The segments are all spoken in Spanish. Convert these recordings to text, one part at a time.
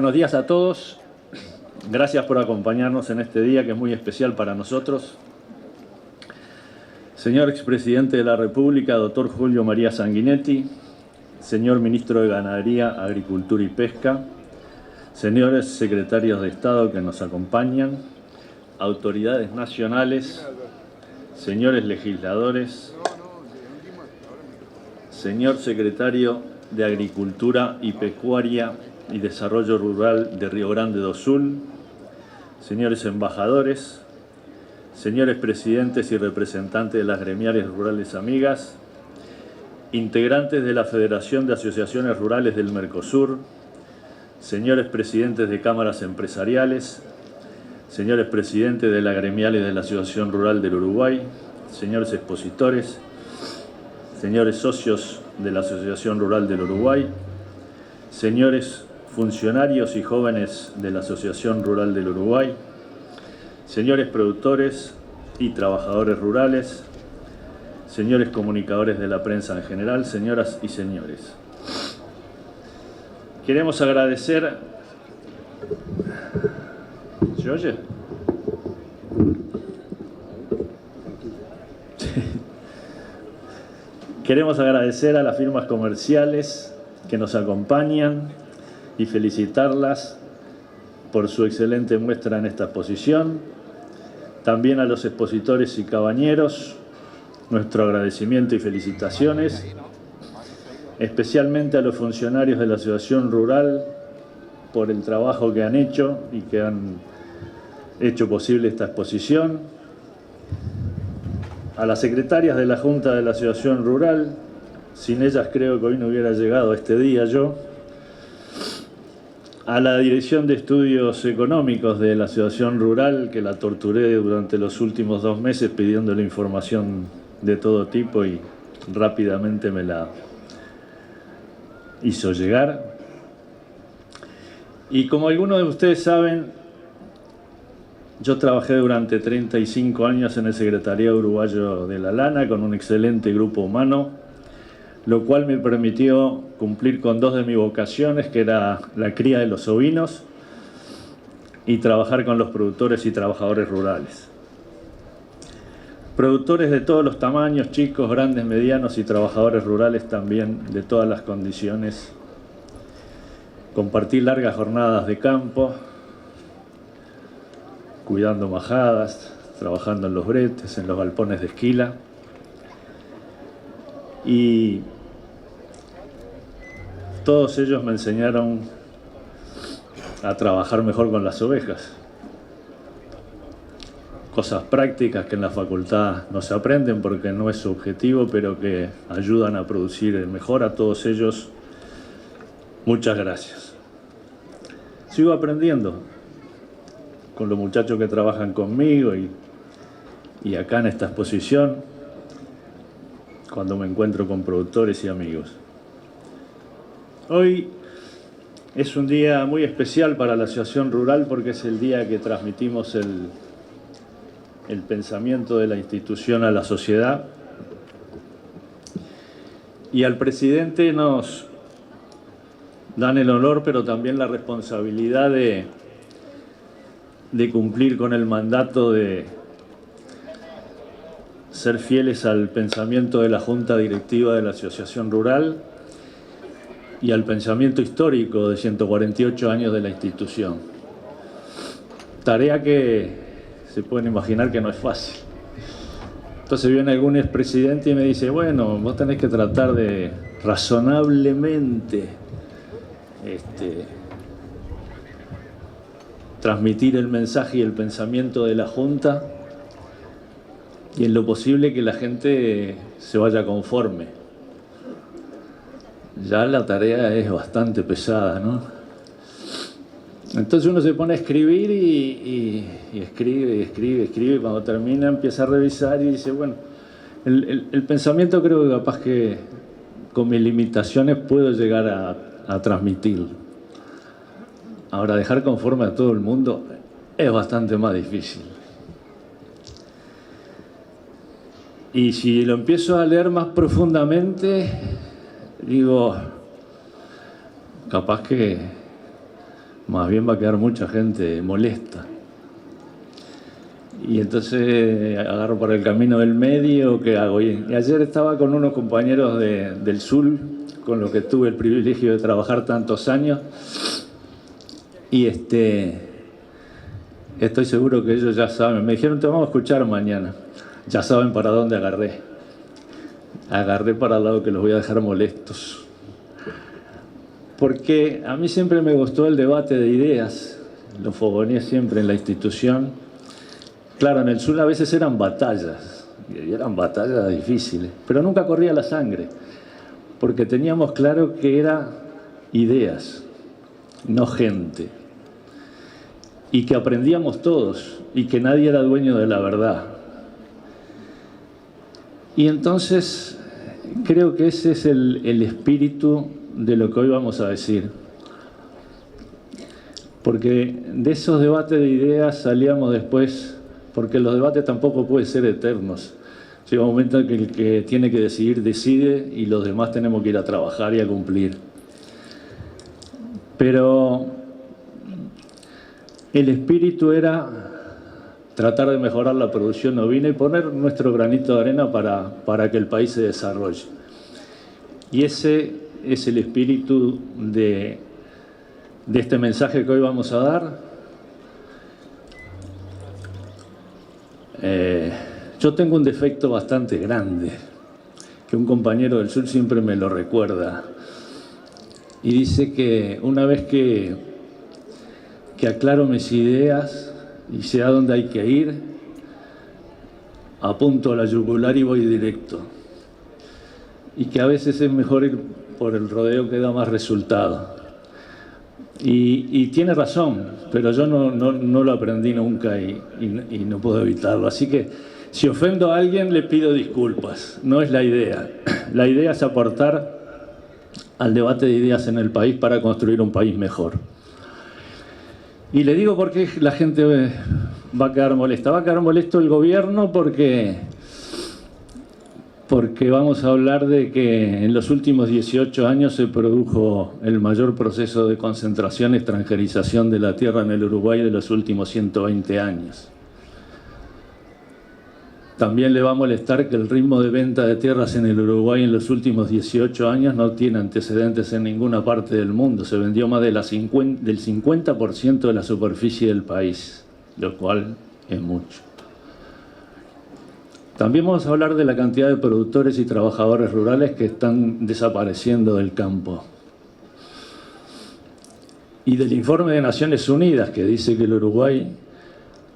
Buenos días a todos. Gracias por acompañarnos en este día que es muy especial para nosotros. Señor expresidente de la República, doctor Julio María Sanguinetti, señor ministro de Ganadería, Agricultura y Pesca, señores secretarios de Estado que nos acompañan, autoridades nacionales, señores legisladores, señor secretario de Agricultura y Pecuaria y Desarrollo Rural de Río Grande do Sul, señores embajadores, señores presidentes y representantes de las gremiales rurales amigas, integrantes de la Federación de Asociaciones Rurales del Mercosur, señores presidentes de cámaras empresariales, señores presidentes de las gremiales de la Asociación Rural del Uruguay, señores expositores, señores socios de la Asociación Rural del Uruguay, señores funcionarios y jóvenes de la Asociación Rural del Uruguay, señores productores y trabajadores rurales, señores comunicadores de la prensa en general, señoras y señores. Queremos agradecer... ¿Se oye? Queremos agradecer a las firmas comerciales que nos acompañan y felicitarlas por su excelente muestra en esta exposición. También a los expositores y cabañeros, nuestro agradecimiento y felicitaciones. Especialmente a los funcionarios de la Asociación Rural por el trabajo que han hecho y que han hecho posible esta exposición. A las secretarias de la Junta de la Asociación Rural, sin ellas creo que hoy no hubiera llegado a este día yo. A la Dirección de Estudios Económicos de la Asociación Rural, que la torturé durante los últimos 2 meses pidiéndole información de todo tipo y rápidamente me la hizo llegar. Y como algunos de ustedes saben, yo trabajé durante 35 años en el Secretariado Uruguayo de la Lana con un excelente grupo humano, lo cual me permitió cumplir con 2 de mis vocaciones, que era la cría de los ovinos y trabajar con los productores y trabajadores rurales. Productores de todos los tamaños, chicos, grandes, medianos y trabajadores rurales también de todas las condiciones. Compartí largas jornadas de campo, cuidando majadas, trabajando en los bretes, en los galpones de esquila. Y todos ellos me enseñaron a trabajar mejor con las ovejas. Cosas prácticas que en la facultad no se aprenden porque no es su objetivo, pero que ayudan a producir mejor. A todos ellos, muchas gracias. Sigo aprendiendo con los muchachos que trabajan conmigo y acá en esta exposición, cuando me encuentro con productores y amigos. Hoy es un día muy especial para la Asociación Rural porque es el día que transmitimos el pensamiento de la institución a la sociedad. Y al presidente nos dan el honor, pero también la responsabilidad de cumplir con el mandato de ser fieles al pensamiento de la Junta Directiva de la Asociación Rural y al pensamiento histórico de 148 años de la institución. Tarea que se pueden imaginar que no es fácil. Entonces viene algún expresidente y me dice, bueno, vos tenés que tratar de razonablemente transmitir el mensaje y el pensamiento de la Junta y en lo posible que la gente se vaya conforme. Ya la tarea es bastante pesada, ¿no? Entonces uno se pone a escribir y escribe, y cuando termina empieza a revisar y dice, bueno, el pensamiento creo que capaz que con mis limitaciones puedo llegar a transmitirlo. Ahora, dejar conforme a todo el mundo es bastante más difícil. Y si lo empiezo a leer más profundamente, digo, capaz que más bien va a quedar mucha gente molesta. Y entonces agarro por el camino del medio, ¿qué hago? Y ayer estaba con unos compañeros del sur, con los que tuve el privilegio de trabajar tantos años, y estoy seguro que ellos ya saben. Me dijeron, te vamos a escuchar mañana. Ya saben para dónde agarré. Agarré para el lado que los voy a dejar molestos. Porque a mí siempre me gustó el debate de ideas. Lo fogoneé siempre en la institución. Claro, en el sur a veces eran batallas. Y eran batallas difíciles. Pero nunca corría la sangre. Porque teníamos claro que eran ideas, no gente. Y que aprendíamos todos. Y que nadie era dueño de la verdad. Y entonces creo que ese es el espíritu de lo que hoy vamos a decir. Porque de esos debates de ideas salíamos después, porque los debates tampoco pueden ser eternos. Llega un momento en que el que tiene que decidir, decide, y los demás tenemos que ir a trabajar y a cumplir. Pero el espíritu era tratar de mejorar la producción ovina y poner nuestro granito de arena para que el país se desarrolle. Y ese es el espíritu de este mensaje que hoy vamos a dar. Yo tengo un defecto bastante grande, que un compañero del sur siempre me lo recuerda. Y dice que una vez que aclaro mis ideas y sé a dónde hay que ir, apunto a la yugular y voy directo. Y que a veces es mejor ir por el rodeo que da más resultado. Y tiene razón, pero yo no lo aprendí nunca y no puedo evitarlo. Así que si ofendo a alguien le pido disculpas, no es la idea. La idea es aportar al debate de ideas en el país para construir un país mejor. Y le digo por qué la gente va a quedar molesta. Va a quedar molesto el gobierno porque vamos a hablar de que en los últimos 18 años se produjo el mayor proceso de concentración y extranjerización de la tierra en el Uruguay de los últimos 120 años. También le va a molestar que el ritmo de venta de tierras en el Uruguay en los últimos 18 años no tiene antecedentes en ninguna parte del mundo. Se vendió más del 50% de la superficie del país, lo cual es mucho. También vamos a hablar de la cantidad de productores y trabajadores rurales que están desapareciendo del campo. Y del informe de Naciones Unidas que dice que el Uruguay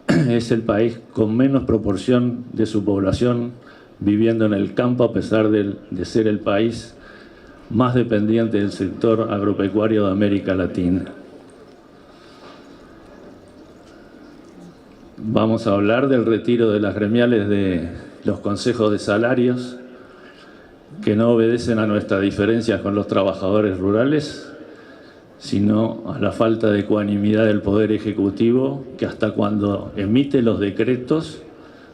es el país con menos proporción de su población viviendo en el campo, a pesar de ser el país más dependiente del sector agropecuario de América Latina. Vamos a hablar del retiro de las gremiales de los consejos de salarios, que no obedecen a nuestras diferencias con los trabajadores rurales, sino a la falta de ecuanimidad del Poder Ejecutivo, que hasta cuando emite los decretos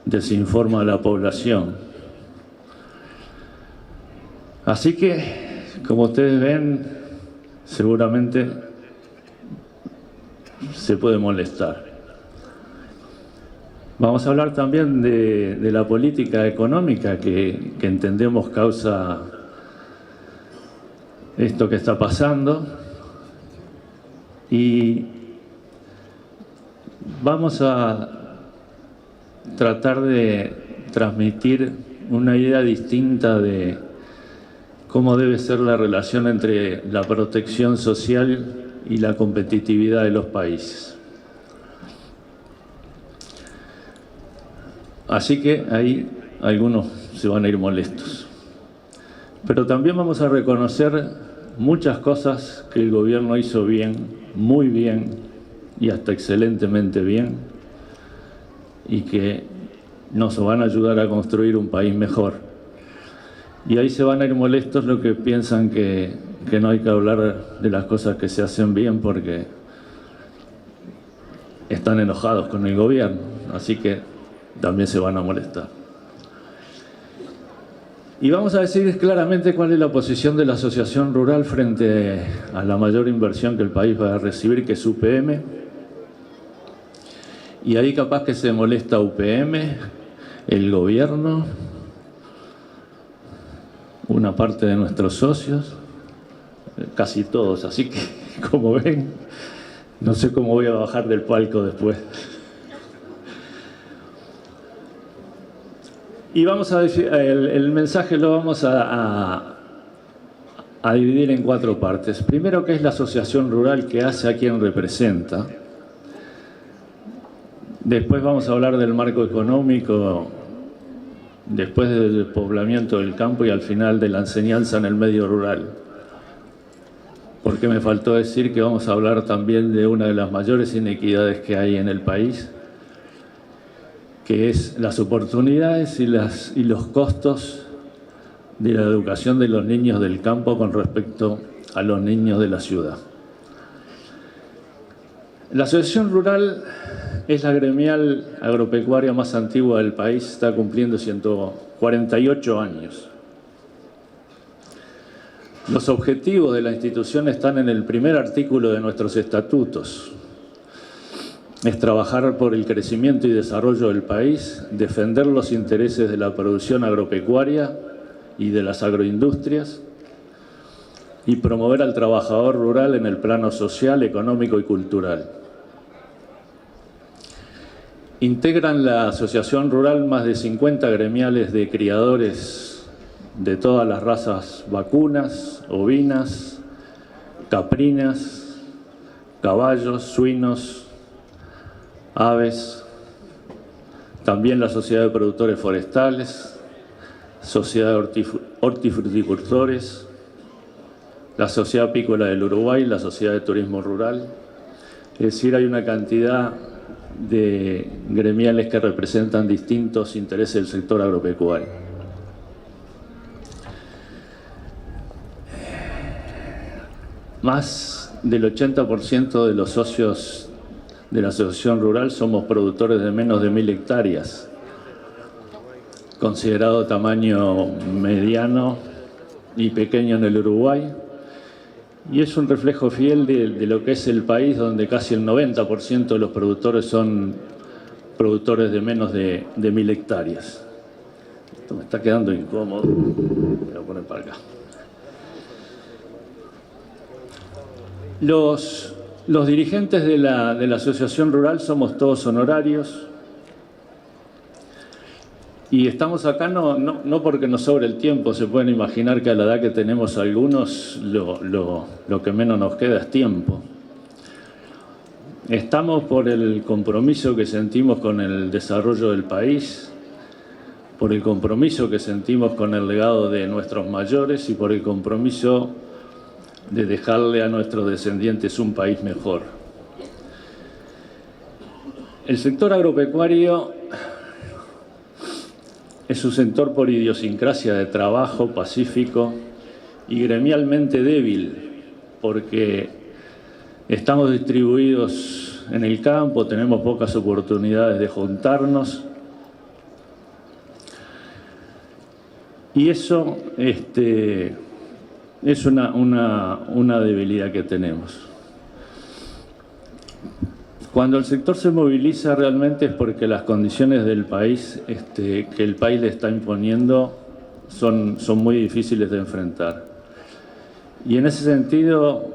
desinforma a la población. Así que, como ustedes ven, seguramente se puede molestar. Vamos a hablar también de la política económica que entendemos causa esto que está pasando. Y vamos a tratar de transmitir una idea distinta de cómo debe ser la relación entre la protección social y la competitividad de los países. Así que ahí algunos se van a ir molestos. Pero también vamos a reconocer muchas cosas que el gobierno hizo bien, muy bien y hasta excelentemente bien, y que nos van a ayudar a construir un país mejor. Y ahí se van a ir molestos los que piensan que no hay que hablar de las cosas que se hacen bien porque están enojados con el gobierno, así que también se van a molestar. Y vamos a decir claramente cuál es la posición de la Asociación Rural frente a la mayor inversión que el país va a recibir, que es UPM. Y ahí capaz que se molesta UPM, el gobierno, una parte de nuestros socios, casi todos. Así que, como ven, no sé cómo voy a bajar del palco después. Y vamos a decir, el mensaje lo vamos a dividir en 4 partes. Primero, ¿qué es la asociación rural? ¿Qué hace? ¿A quién representa? Después vamos a hablar del marco económico, después del poblamiento del campo y al final de la enseñanza en el medio rural. Porque me faltó decir que vamos a hablar también de una de las mayores inequidades que hay en el país, que es las oportunidades y los costos de la educación de los niños del campo con respecto a los niños de la ciudad. La Asociación Rural es la gremial agropecuaria más antigua del país, está cumpliendo 148 años. Los objetivos de la institución están en el primer artículo de nuestros estatutos. Es trabajar por el crecimiento y desarrollo del país, defender los intereses de la producción agropecuaria y de las agroindustrias y promover al trabajador rural en el plano social, económico y cultural. Integran la Asociación Rural más de 50 gremiales de criadores de todas las razas vacunas, ovinas, caprinas, caballos, suinos, aves, también la Sociedad de Productores Forestales, Sociedad de Hortifruticultores, la Sociedad Apícola del Uruguay, la Sociedad de Turismo Rural. Es decir, hay una cantidad de gremiales que representan distintos intereses del sector agropecuario. Más del 80% de los socios de la Asociación Rural somos productores de menos de 1000 hectáreas, considerado tamaño mediano y pequeño en el Uruguay, y es un reflejo fiel de lo que es el país, donde casi el 90% de los productores son productores de menos de 1000 hectáreas. Esto me está quedando incómodo, voy a poner para acá. Los dirigentes de la Asociación Rural somos todos honorarios y estamos acá no porque nos sobre el tiempo. Se pueden imaginar que a la edad que tenemos algunos lo que menos nos queda es tiempo. Estamos por el compromiso que sentimos con el desarrollo del país, por el compromiso que sentimos con el legado de nuestros mayores y por el compromiso de dejarle a nuestros descendientes un país mejor. El sector agropecuario es un sector por idiosincrasia de trabajo, pacífico y gremialmente débil, porque estamos distribuidos en el campo, tenemos pocas oportunidades de juntarnos, y eso es una debilidad que tenemos. Cuando el sector se moviliza realmente es porque las condiciones del país que el país le está imponiendo son muy difíciles de enfrentar. Y en ese sentido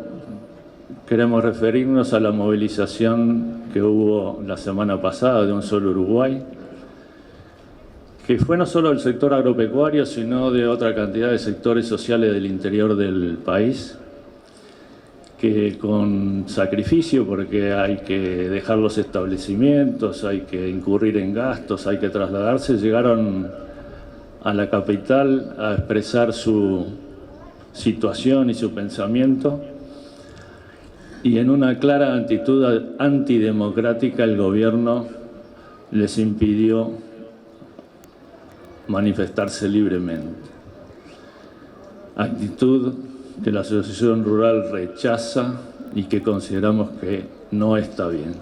queremos referirnos a la movilización que hubo la semana pasada de Un Solo Uruguay, que fue no solo del sector agropecuario, sino de otra cantidad de sectores sociales del interior del país, que con sacrificio, porque hay que dejar los establecimientos, hay que incurrir en gastos, hay que trasladarse, llegaron a la capital a expresar su situación y su pensamiento, y en una clara actitud antidemocrática el gobierno les impidió manifestarse libremente. Actitud que la Asociación Rural rechaza y que consideramos que no está bien.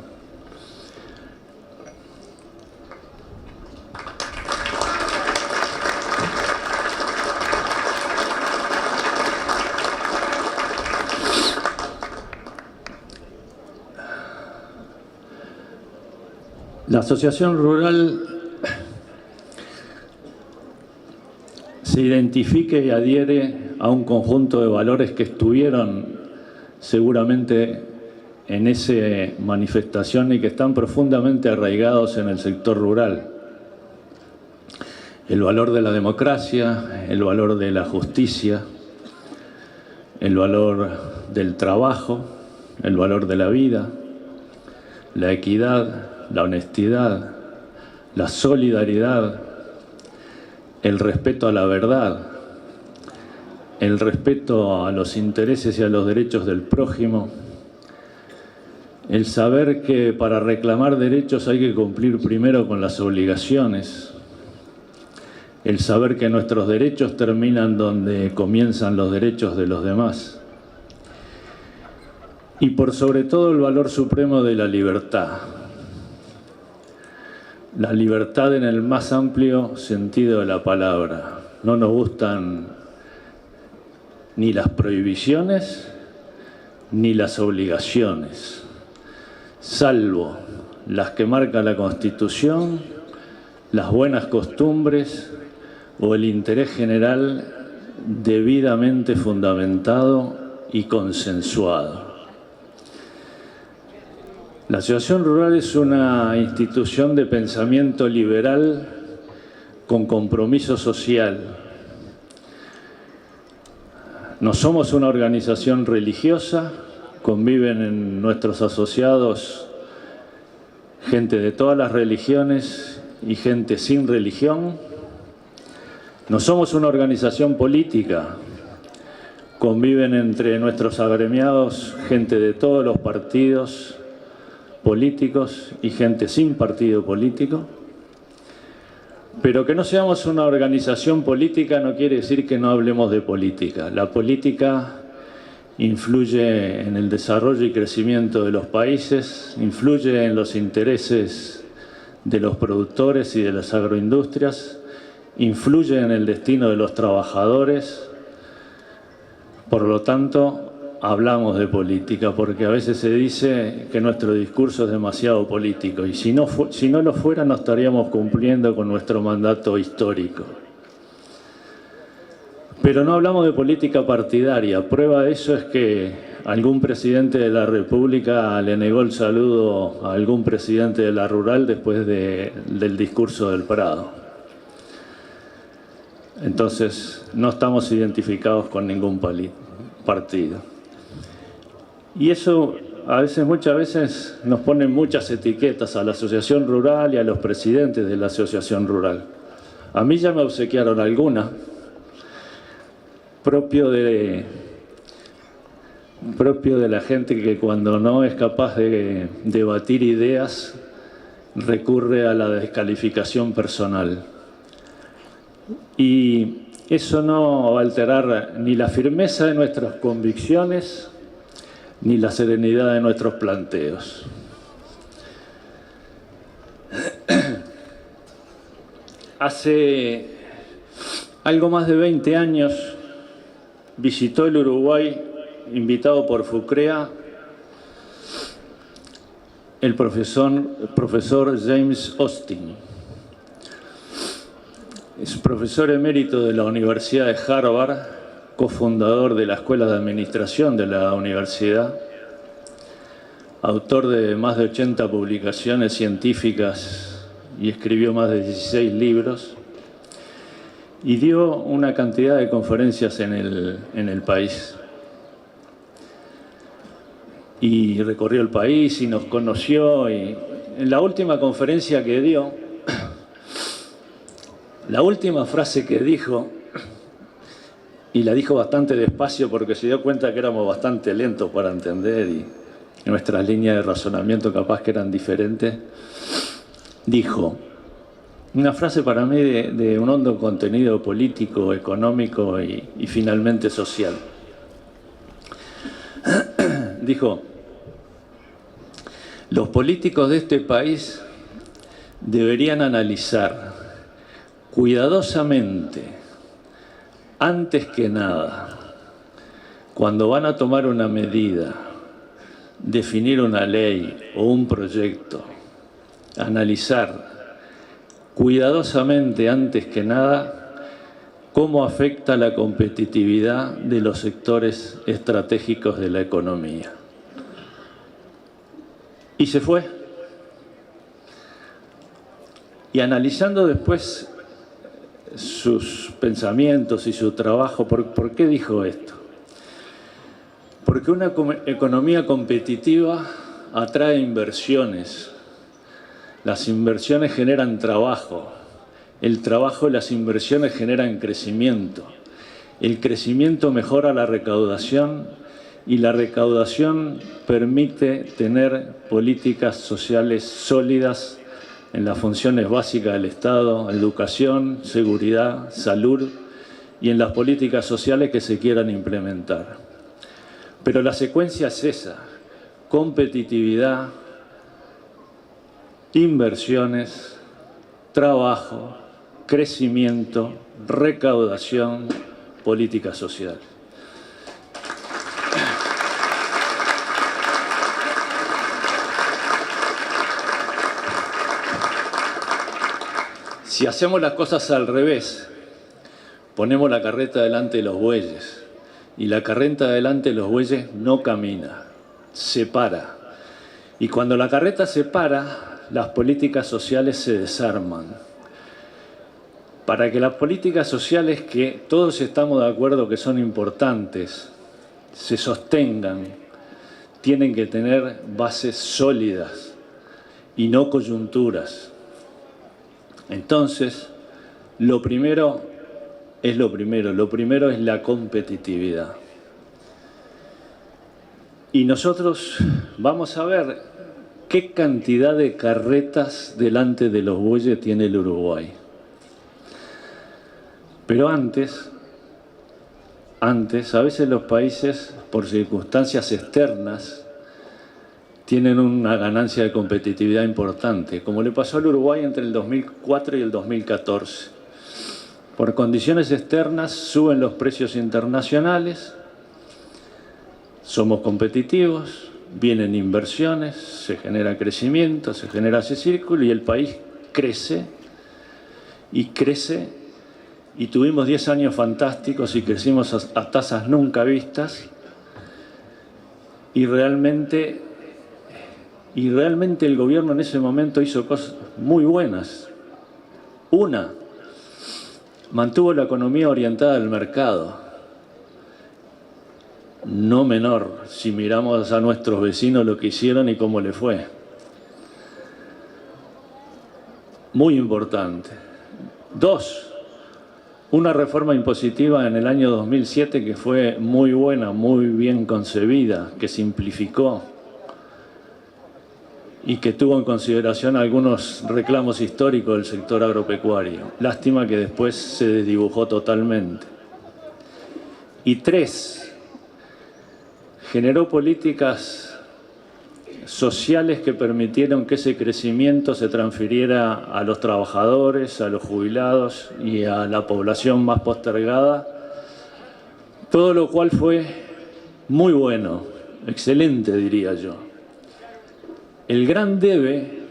La Asociación Rural se identifica y adhiere a un conjunto de valores que estuvieron seguramente en esa manifestación y que están profundamente arraigados en el sector rural. El valor de la democracia, el valor de la justicia, el valor del trabajo, el valor de la vida, la equidad, la honestidad, la solidaridad, el respeto a la verdad, el respeto a los intereses y a los derechos del prójimo, el saber que para reclamar derechos hay que cumplir primero con las obligaciones, el saber que nuestros derechos terminan donde comienzan los derechos de los demás, y por sobre todo el valor supremo de la libertad. La libertad en el más amplio sentido de la palabra. No nos gustan ni las prohibiciones ni las obligaciones, salvo las que marca la Constitución, las buenas costumbres o el interés general debidamente fundamentado y consensuado. La Asociación Rural es una institución de pensamiento liberal con compromiso social. No somos una organización religiosa, conviven en nuestros asociados gente de todas las religiones y gente sin religión. No somos una organización política, conviven entre nuestros agremiados gente de todos los partidos políticos y gente sin partido político. Pero que no seamos una organización política no quiere decir que no hablemos de política. La política influye en el desarrollo y crecimiento de los países, influye en los intereses de los productores y de las agroindustrias, influye en el destino de los trabajadores. Por lo tanto, hablamos de política, porque a veces se dice que nuestro discurso es demasiado político, y si no lo fuera no estaríamos cumpliendo con nuestro mandato histórico. Pero no hablamos de política partidaria. Prueba de eso es que algún presidente de la República le negó el saludo a algún presidente de la Rural después del discurso del Prado. Entonces, no estamos identificados con ningún partido. Y eso muchas veces nos ponen muchas etiquetas a la Asociación Rural y a los presidentes de la Asociación Rural. A mí ya me obsequiaron alguna, propio de la gente que cuando no es capaz de debatir ideas recurre a la descalificación personal. Y eso no va a alterar ni la firmeza de nuestras convicciones ni la serenidad de nuestros planteos. Hace algo más de 20 años visitó el Uruguay, invitado por FUCREA, el profesor James Austin. Es profesor emérito de la Universidad de Harvard, cofundador de la Escuela de Administración de la universidad, autor de más de 80 publicaciones científicas y escribió más de 16 libros, y dio una cantidad de conferencias en el país. Y recorrió el país y nos conoció, y en la última conferencia que dio, la última frase que dijo, y la dijo bastante despacio porque se dio cuenta que éramos bastante lentos para entender y nuestras líneas de razonamiento capaz que eran diferentes, dijo una frase para mí de un hondo contenido político, económico y finalmente social. Dijo: los políticos de este país deberían analizar cuidadosamente, antes que nada, cuando van a tomar una medida, definir una ley o un proyecto, analizar cuidadosamente, antes que nada, cómo afecta la competitividad de los sectores estratégicos de la economía. Y se fue. Y analizando después sus pensamientos y su trabajo, ¿por qué dijo esto? Porque una economía competitiva atrae inversiones. Las inversiones generan trabajo. El trabajo y las inversiones generan crecimiento. El crecimiento mejora la recaudación y la recaudación permite tener políticas sociales sólidas en las funciones básicas del Estado, educación, seguridad, salud y en las políticas sociales que se quieran implementar. Pero la secuencia es esa: competitividad, inversiones, trabajo, crecimiento, recaudación, política social. Si hacemos las cosas al revés, ponemos la carreta delante de los bueyes, y la carreta delante de los bueyes no camina, se para. Y cuando la carreta se para, las políticas sociales se desarman. Para que las políticas sociales, que todos estamos de acuerdo que son importantes, se sostengan, tienen que tener bases sólidas y no coyunturas. Entonces, lo primero es la competitividad. Y nosotros vamos a ver qué cantidad de carretas delante de los bueyes tiene el Uruguay. Pero antes, a veces los países, por circunstancias externas, tienen una ganancia de competitividad importante, como le pasó al Uruguay entre el 2004 y el 2014. Por condiciones externas suben los precios internacionales, somos competitivos, vienen inversiones, se genera crecimiento, se genera ese círculo y el país crece y crece, y tuvimos 10 años fantásticos y crecimos a tasas nunca vistas, y realmente el gobierno en ese momento hizo cosas muy buenas. Una, mantuvo la economía orientada al mercado. No menor, si miramos a nuestros vecinos lo que hicieron y cómo le fue. Muy importante. Dos, una reforma impositiva en el año 2007 que fue muy buena, muy bien concebida, que simplificó y que tuvo en consideración algunos reclamos históricos del sector agropecuario. Lástima que después se desdibujó totalmente. Y tres, generó políticas sociales que permitieron que ese crecimiento se transfiriera a los trabajadores, a los jubilados y a la población más postergada, todo lo cual fue muy bueno, excelente diría yo. El gran debe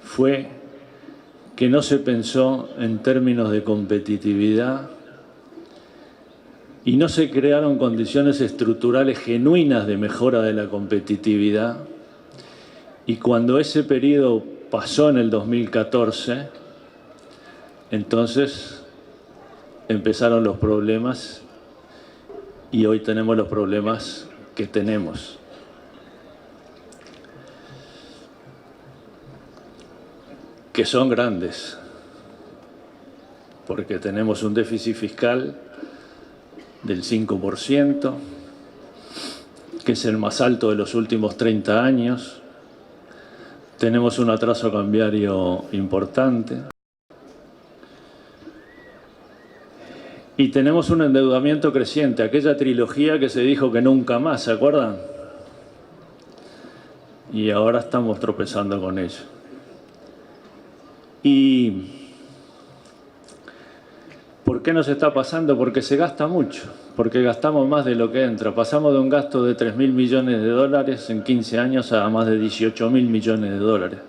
fue que no se pensó en términos de competitividad y no se crearon condiciones estructurales genuinas de mejora de la competitividad. Y cuando ese periodo pasó en el 2014, entonces empezaron los problemas y hoy tenemos los problemas que tenemos. Que son grandes, porque tenemos un déficit fiscal del 5%, que es el más alto de los últimos 30 años. Tenemos un atraso cambiario importante. Y tenemos un endeudamiento creciente, aquella trilogía que se dijo que nunca más, ¿se acuerdan? Y ahora estamos tropezando con ello. ¿Y por qué nos está pasando? Porque se gasta mucho, porque gastamos más de lo que entra. Pasamos de un gasto de 3.000 millones de dólares en 15 años a más de 18.000 millones de dólares.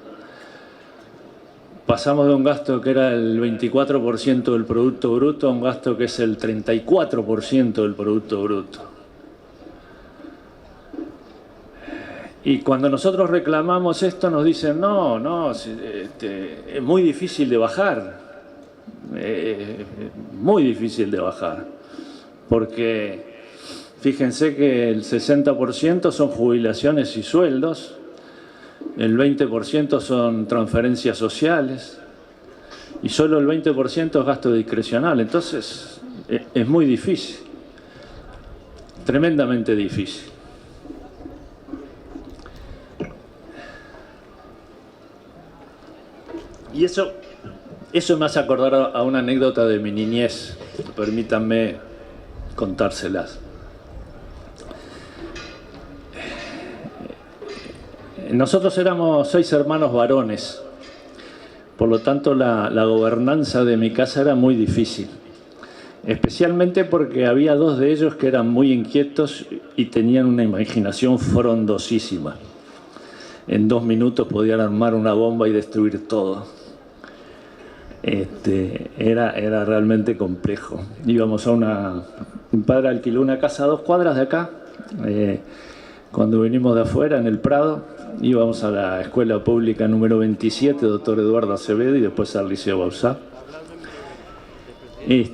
Pasamos de un gasto que era el 24% del Producto Bruto a un gasto que es el 34% del Producto Bruto. Y cuando nosotros reclamamos esto nos dicen, no, es muy difícil de bajar. Muy difícil de bajar. Porque fíjense que el 60% son jubilaciones y sueldos. El 20% son transferencias sociales y solo el 20% es gasto discrecional. Entonces, es muy difícil, tremendamente difícil. Y eso me hace acordar a una anécdota de mi niñez, permítanme contárselas. Nosotros éramos 6 hermanos varones, por lo tanto la gobernanza de mi casa era muy difícil, especialmente porque había 2 de ellos que eran muy inquietos y tenían una imaginación frondosísima. En 2 minutos podían armar una bomba y destruir todo. Era realmente complejo. Íbamos a mi padre alquiló una casa a 2 cuadras de acá, cuando venimos de afuera, en el Prado. Íbamos a la escuela pública número 27, doctor Eduardo Acevedo, y después al Liceo Bauzá. Y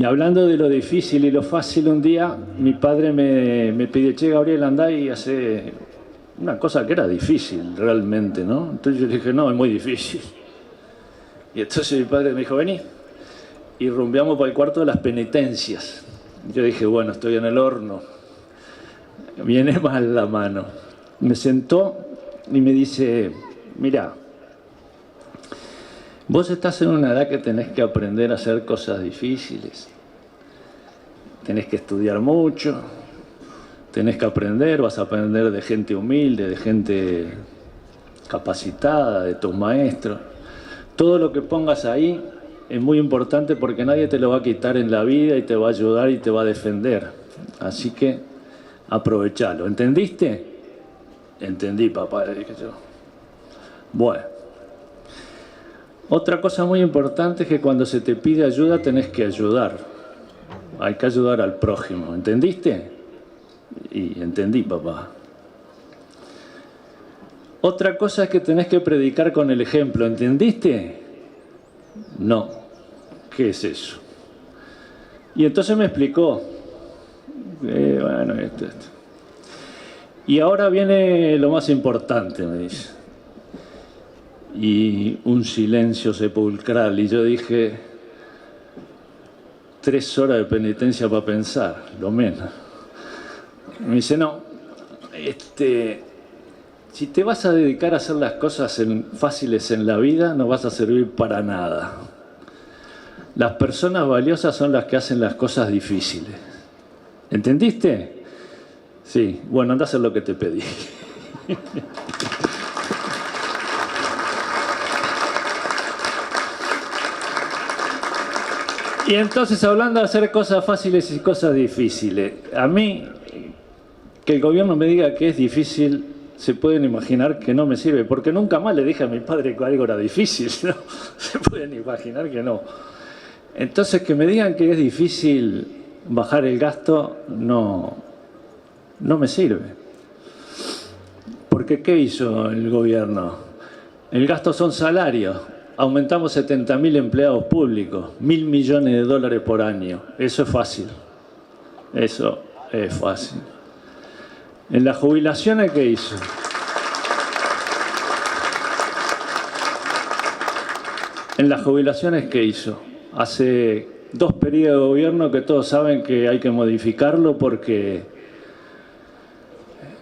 hablando de lo difícil y lo fácil, un día mi padre me pidió, che, Gabriel, andá y hace una cosa que era difícil realmente, ¿no? Entonces yo le dije, no, es muy difícil. Y entonces mi padre me dijo, vení. Y rumbeamos para el cuarto de las penitencias. Yo dije, bueno, estoy en el horno. Viene mal la mano. Me sentó y me dice, mirá, vos estás en una edad que tenés que aprender a hacer cosas difíciles. Tenés que estudiar mucho, tenés que aprender, vas a aprender de gente humilde, de gente capacitada, de tus maestros. Todo lo que pongas ahí es muy importante porque nadie te lo va a quitar en la vida y te va a ayudar y te va a defender. Así que aprovechalo. ¿Entendiste? Entendí, papá, le dije yo. Bueno. Otra cosa muy importante es que cuando se te pide ayuda tenés que ayudar. Hay que ayudar al prójimo. ¿Entendiste? Y entendí, papá. Otra cosa es que tenés que predicar con el ejemplo. ¿Entendiste? No. ¿Qué es eso? Y entonces me explicó. Bueno, esto. Y ahora viene lo más importante, me dice. Y un silencio sepulcral. Y yo dije, 3 horas de penitencia para pensar, lo menos. Me dice, no, si te vas a dedicar a hacer las cosas fáciles en la vida, no vas a servir para nada. Las personas valiosas son las que hacen las cosas difíciles. ¿Entendiste? Sí. Bueno, anda a hacer lo que te pedí. Y entonces, hablando de hacer cosas fáciles y cosas difíciles, a mí, que el gobierno me diga que es difícil, se pueden imaginar que no me sirve, porque nunca más le dije a mi padre que algo era difícil, ¿no? Se pueden imaginar que no. Entonces, que me digan que es difícil bajar el gasto, no me sirve. Porque ¿qué hizo el gobierno? El gasto son salarios. Aumentamos 70.000 empleados públicos, 1.000 millones de dólares por año. Eso es fácil. Eso es fácil. En las jubilaciones, ¿qué hizo? En las jubilaciones, ¿qué hizo? Hace 2 periodos de gobierno que todos saben que hay que modificarlo porque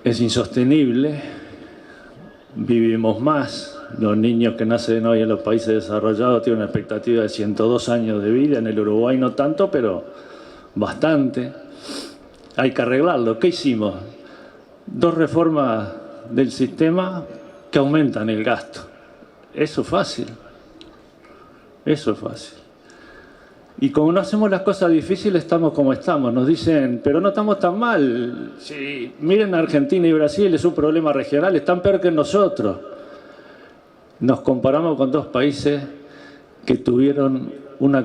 es insostenible. Vivimos más. Los niños que nacen hoy en los países desarrollados tienen una expectativa de 102 años de vida. En el Uruguay no tanto, pero bastante. Hay que arreglarlo. ¿Qué hicimos? 2 reformas del sistema que aumentan el gasto. Eso es fácil. Eso es fácil. Y como no hacemos las cosas difíciles, estamos como estamos. Nos dicen, pero no estamos tan mal. Sí, miren Argentina y Brasil, es un problema regional, están peor que nosotros. Nos comparamos con dos países que tuvieron una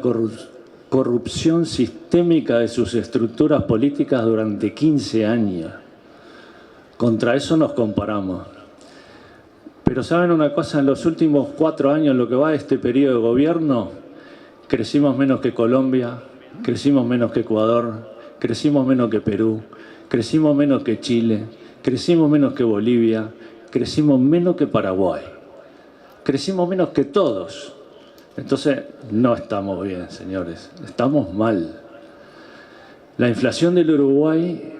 corrupción sistémica de sus estructuras políticas durante 15 años. Contra eso nos comparamos. Pero ¿saben una cosa? En los últimos 4 años, lo que va de este periodo de gobierno, crecimos menos que Colombia, crecimos menos que Ecuador, crecimos menos que Perú, crecimos menos que Chile, crecimos menos que Bolivia, crecimos menos que Paraguay. Crecimos menos que todos. Entonces, no estamos bien, señores. Estamos mal. La inflación del Uruguay,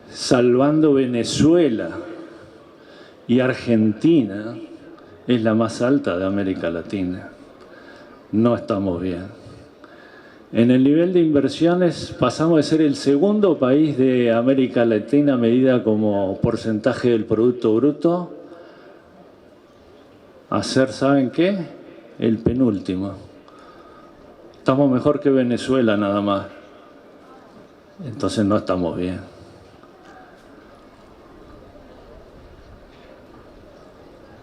salvando Venezuela y Argentina, es la más alta de América Latina. No estamos bien. En el nivel de inversiones pasamos de ser el segundo país de América Latina medida como porcentaje del Producto Bruto a ser, ¿saben qué? El penúltimo. Estamos mejor que Venezuela nada más. Entonces no estamos bien.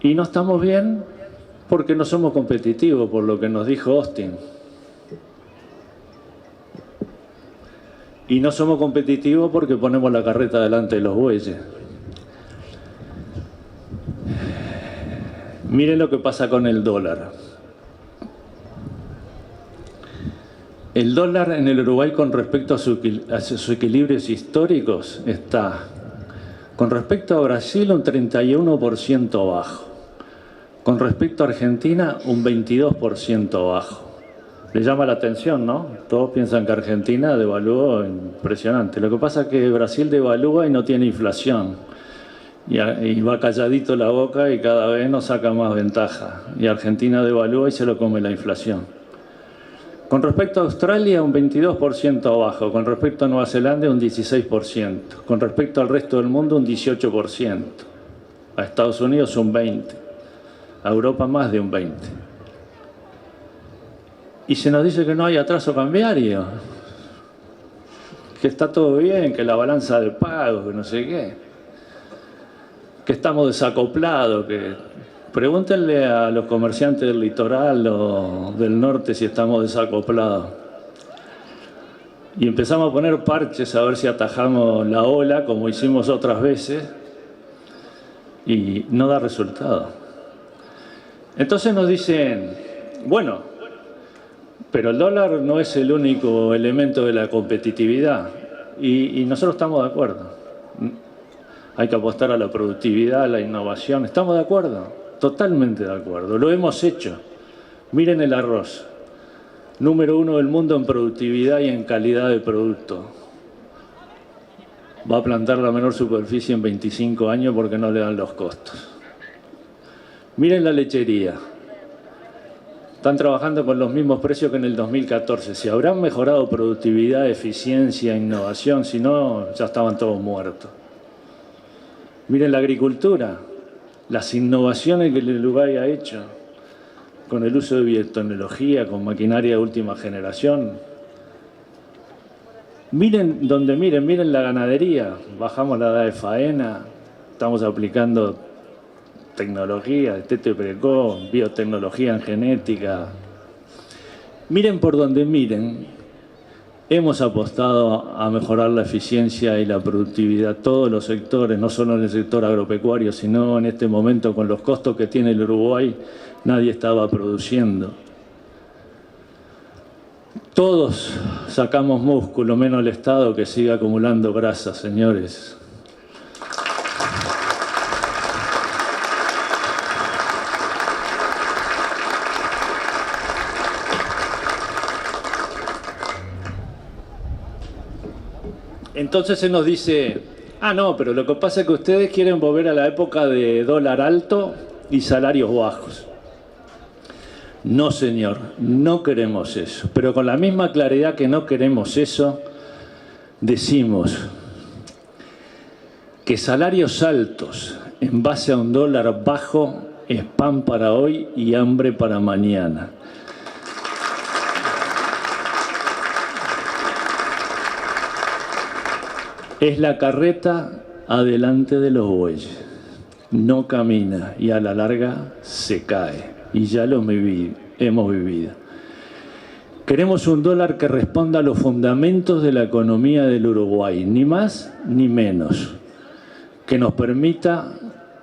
Y no estamos bien porque no somos competitivos, por lo que nos dijo Austin. Y no somos competitivos porque ponemos la carreta delante de los bueyes. Miren lo que pasa con el dólar. El dólar en el Uruguay con respecto a sus equilibrios históricos está, con respecto a Brasil, un 31% bajo. Con respecto a Argentina, un 22% bajo. Le llama la atención, ¿no? Todos piensan que Argentina devaluó impresionante. Lo que pasa es que Brasil devalúa y no tiene inflación. Y va calladito la boca y cada vez nos saca más ventaja. Y Argentina devalúa y se lo come la inflación. Con respecto a Australia, un 22% bajo. Con respecto a Nueva Zelanda, un 16%. Con respecto al resto del mundo, un 18%. A Estados Unidos, un 20%. A Europa, más de un 20%. Y se nos dice que no hay atraso cambiario. Que está todo bien, que la balanza de pago, que no sé qué. Que estamos desacoplados, que... Pregúntenle a los comerciantes del litoral o del norte si estamos desacoplados. Y empezamos a poner parches a ver si atajamos la ola, como hicimos otras veces, y no da resultado. Entonces nos dicen, bueno, pero el dólar no es el único elemento de la competitividad. Y nosotros estamos de acuerdo. Hay que apostar a la productividad, a la innovación. ¿Estamos de acuerdo? Totalmente de acuerdo, lo hemos hecho. Miren el arroz, número 1 del mundo en productividad y en calidad de producto. Va a plantar la menor superficie en 25 años porque no le dan los costos. Miren la lechería, están trabajando con los mismos precios que en el 2014. Si habrán mejorado productividad, eficiencia, innovación, si no, ya estaban todos muertos. Miren la agricultura. Las innovaciones que el Uruguay ha hecho con el uso de biotecnología, con maquinaria de última generación. Miren donde miren, miren la ganadería. Bajamos la edad de faena, estamos aplicando tecnología, destete precoz, biotecnología en genética. Miren por donde miren. Hemos apostado a mejorar la eficiencia y la productividad, todos los sectores, no solo en el sector agropecuario, sino en este momento con los costos que tiene el Uruguay, nadie estaba produciendo. Todos sacamos músculo, menos el Estado que sigue acumulando grasa, señores. Entonces se nos dice, no, pero lo que pasa es que ustedes quieren volver a la época de dólar alto y salarios bajos. No, señor, no queremos eso. Pero con la misma claridad que no queremos eso, decimos que salarios altos en base a un dólar bajo es pan para hoy y hambre para mañana. es la carreta adelante de los bueyes. No camina y a la larga se cae. Y ya lo hemos vivido. Queremos un dólar que responda a los fundamentos de la economía del Uruguay, ni más ni menos. Que nos permita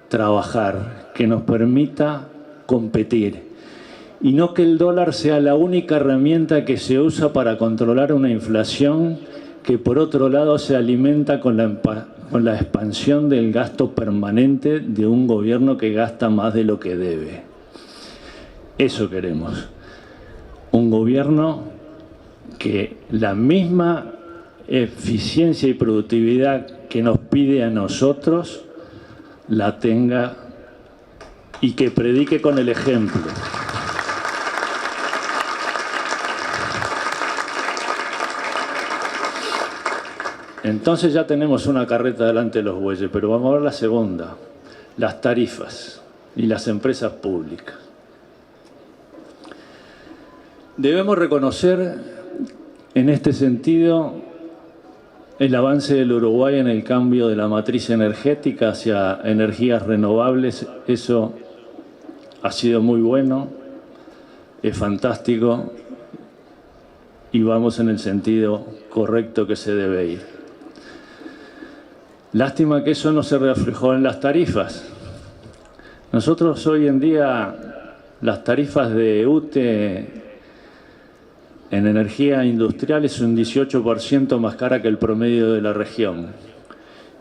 trabajar, que nos permita competir. Y no que el dólar sea la única herramienta que se usa para controlar una inflación que por otro lado se alimenta con la expansión del gasto permanente de un gobierno que gasta más de lo que debe. Eso queremos. Un gobierno que la misma eficiencia y productividad que nos pide a nosotros la tenga y que predique con el ejemplo. Entonces ya tenemos una carreta delante de los bueyes, pero vamos a ver la segunda, las tarifas y las empresas públicas. Debemos reconocer en este sentido el avance del Uruguay en el cambio de la matriz energética hacia energías renovables. Eso ha sido muy bueno, es fantástico y vamos en el sentido correcto que se debe ir. Lástima que eso no se reflejó en las tarifas. Nosotros hoy en día las tarifas de UTE en energía industrial es un 18% más cara que el promedio de la región.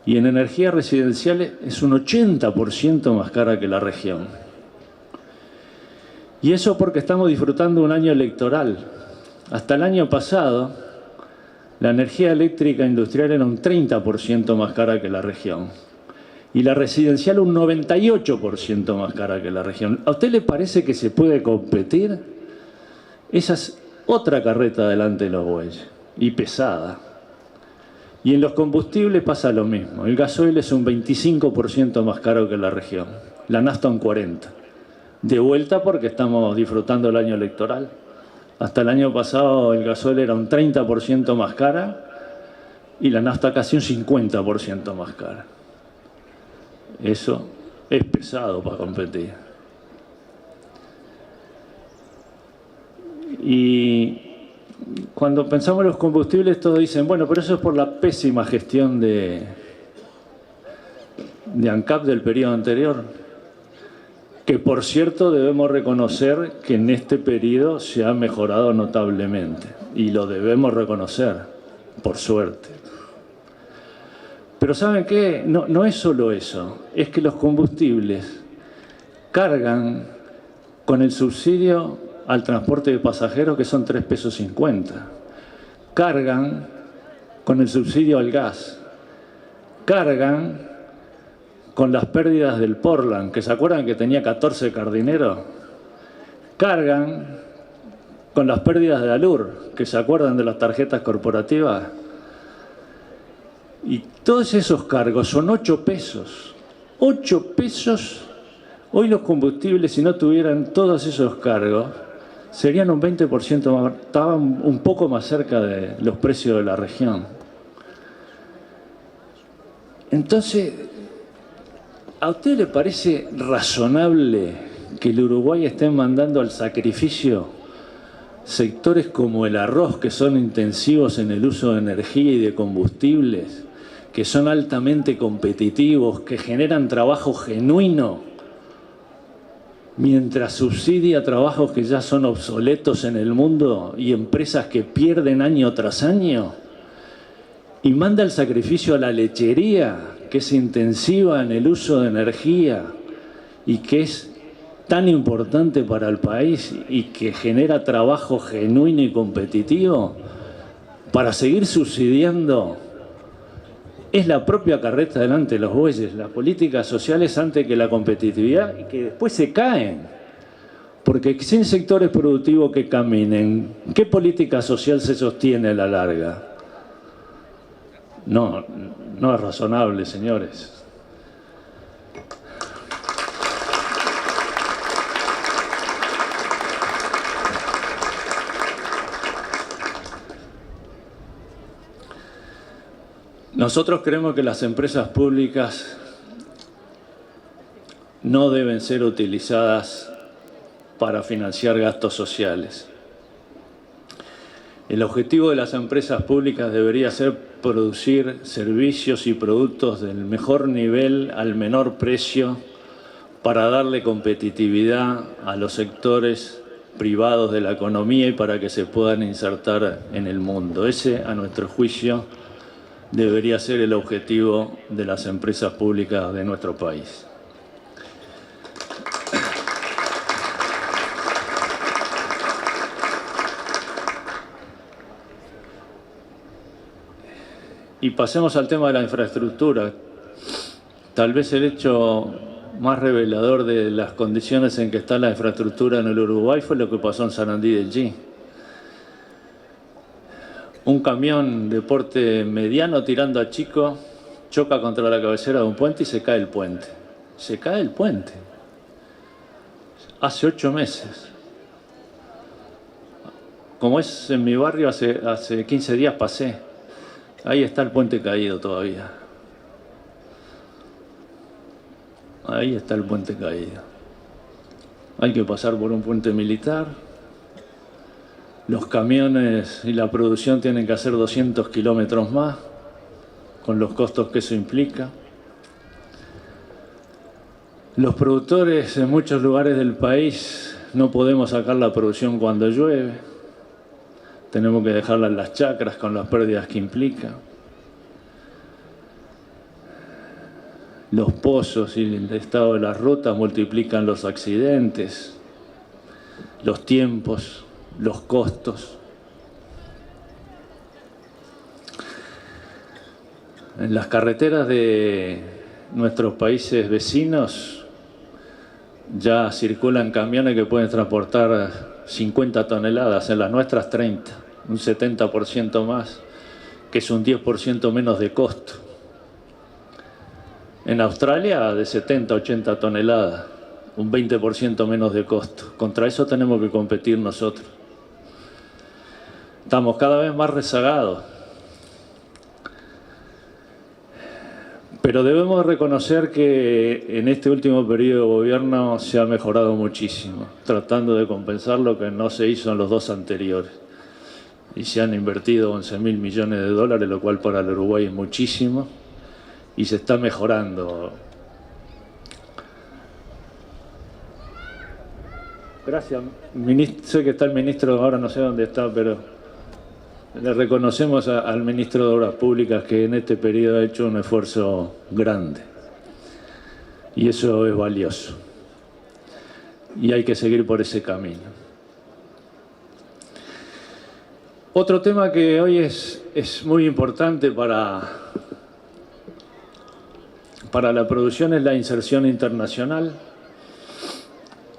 Y en energía residencial es un 80% más cara que la región. Y eso porque estamos disfrutando un año electoral. Hasta el año pasado, la energía eléctrica industrial era un 30% más cara que la región. Y la residencial un 98% más cara que la región. ¿A usted le parece que se puede competir? Esa es otra carreta delante de los bueyes. Y pesada. Y en los combustibles pasa lo mismo. El gasoil es un 25% más caro que la región. La nafta un 40%. De vuelta porque estamos disfrutando el año electoral. Hasta el año pasado el gasoil era un 30% más cara y la nafta casi un 50% más cara. Eso es pesado para competir. Y cuando pensamos en los combustibles todos dicen, bueno, pero eso es por la pésima gestión de ANCAP del periodo anterior. Que por cierto debemos reconocer que en este periodo se ha mejorado notablemente y lo debemos reconocer, por suerte. Pero ¿saben qué? No es solo eso, es que los combustibles cargan con el subsidio al transporte de pasajeros que son 3,50 pesos. Cargan con el subsidio al gas. Cargan con las pérdidas del Portland, que se acuerdan que tenía 14 cardineros, cargan con las pérdidas de Alur, que se acuerdan de las tarjetas corporativas. Y todos esos cargos son 8 pesos. 8 pesos. Hoy los combustibles, si no tuvieran todos esos cargos, serían un 20% más, estaban un poco más cerca de los precios de la región. Entonces, ¿a usted le parece razonable que el Uruguay esté mandando al sacrificio sectores como el arroz, que son intensivos en el uso de energía y de combustibles, que son altamente competitivos, que generan trabajo genuino, mientras subsidia trabajos que ya son obsoletos en el mundo y empresas que pierden año tras año? Y manda el sacrificio a la lechería, que es intensiva en el uso de energía y que es tan importante para el país y que genera trabajo genuino y competitivo, para seguir subsidiando. Es la propia carreta delante de los bueyes. Las políticas sociales antes que la competitividad y que después se caen. Porque sin sectores productivos que caminen, ¿qué política social se sostiene a la larga? No es razonable, señores. Nosotros creemos que las empresas públicas no deben ser utilizadas para financiar gastos sociales. El objetivo de las empresas públicas debería ser producir servicios y productos del mejor nivel al menor precio para darle competitividad a los sectores privados de la economía y para que se puedan insertar en el mundo. Ese, a nuestro juicio, debería ser el objetivo de las empresas públicas de nuestro país. Y pasemos al tema de la infraestructura. Tal vez el hecho más revelador de las condiciones en que está la infraestructura en el Uruguay fue lo que pasó en Sarandí del G. Un camión de porte mediano tirando a chico choca contra la cabecera de un puente y se cae el puente. Se cae el puente. Hace 8 meses. Como es en mi barrio, hace 15 días pasé. Ahí está el puente caído todavía. Ahí está el puente caído. Hay que pasar por un puente militar. Los camiones y la producción tienen que hacer 200 kilómetros más, con los costos que eso implica. Los productores en muchos lugares del país no podemos sacar la producción cuando llueve. Tenemos que dejarla en las chacras con las pérdidas que implica. Los pozos y el estado de las rutas multiplican los accidentes, los tiempos, los costos. En las carreteras de nuestros países vecinos ya circulan camiones que pueden transportar 50 toneladas, en las nuestras 30, un 70% más, que es un 10% menos de costo. En Australia de 70 a 80 toneladas, un 20% menos de costo. Contra eso tenemos que competir nosotros. Estamos cada vez más rezagados. Pero debemos reconocer que en este último periodo de gobierno se ha mejorado muchísimo, tratando de compensar lo que no se hizo en los 2 anteriores. Y se han invertido 11.000 millones de dólares, lo cual para el Uruguay es muchísimo, y se está mejorando. Gracias. Sé que está el ministro, ahora no sé dónde está, pero le reconocemos al ministro de Obras Públicas que en este periodo ha hecho un esfuerzo grande. Y eso es valioso. Y hay que seguir por ese camino. Otro tema que hoy es muy importante para la producción es la inserción internacional.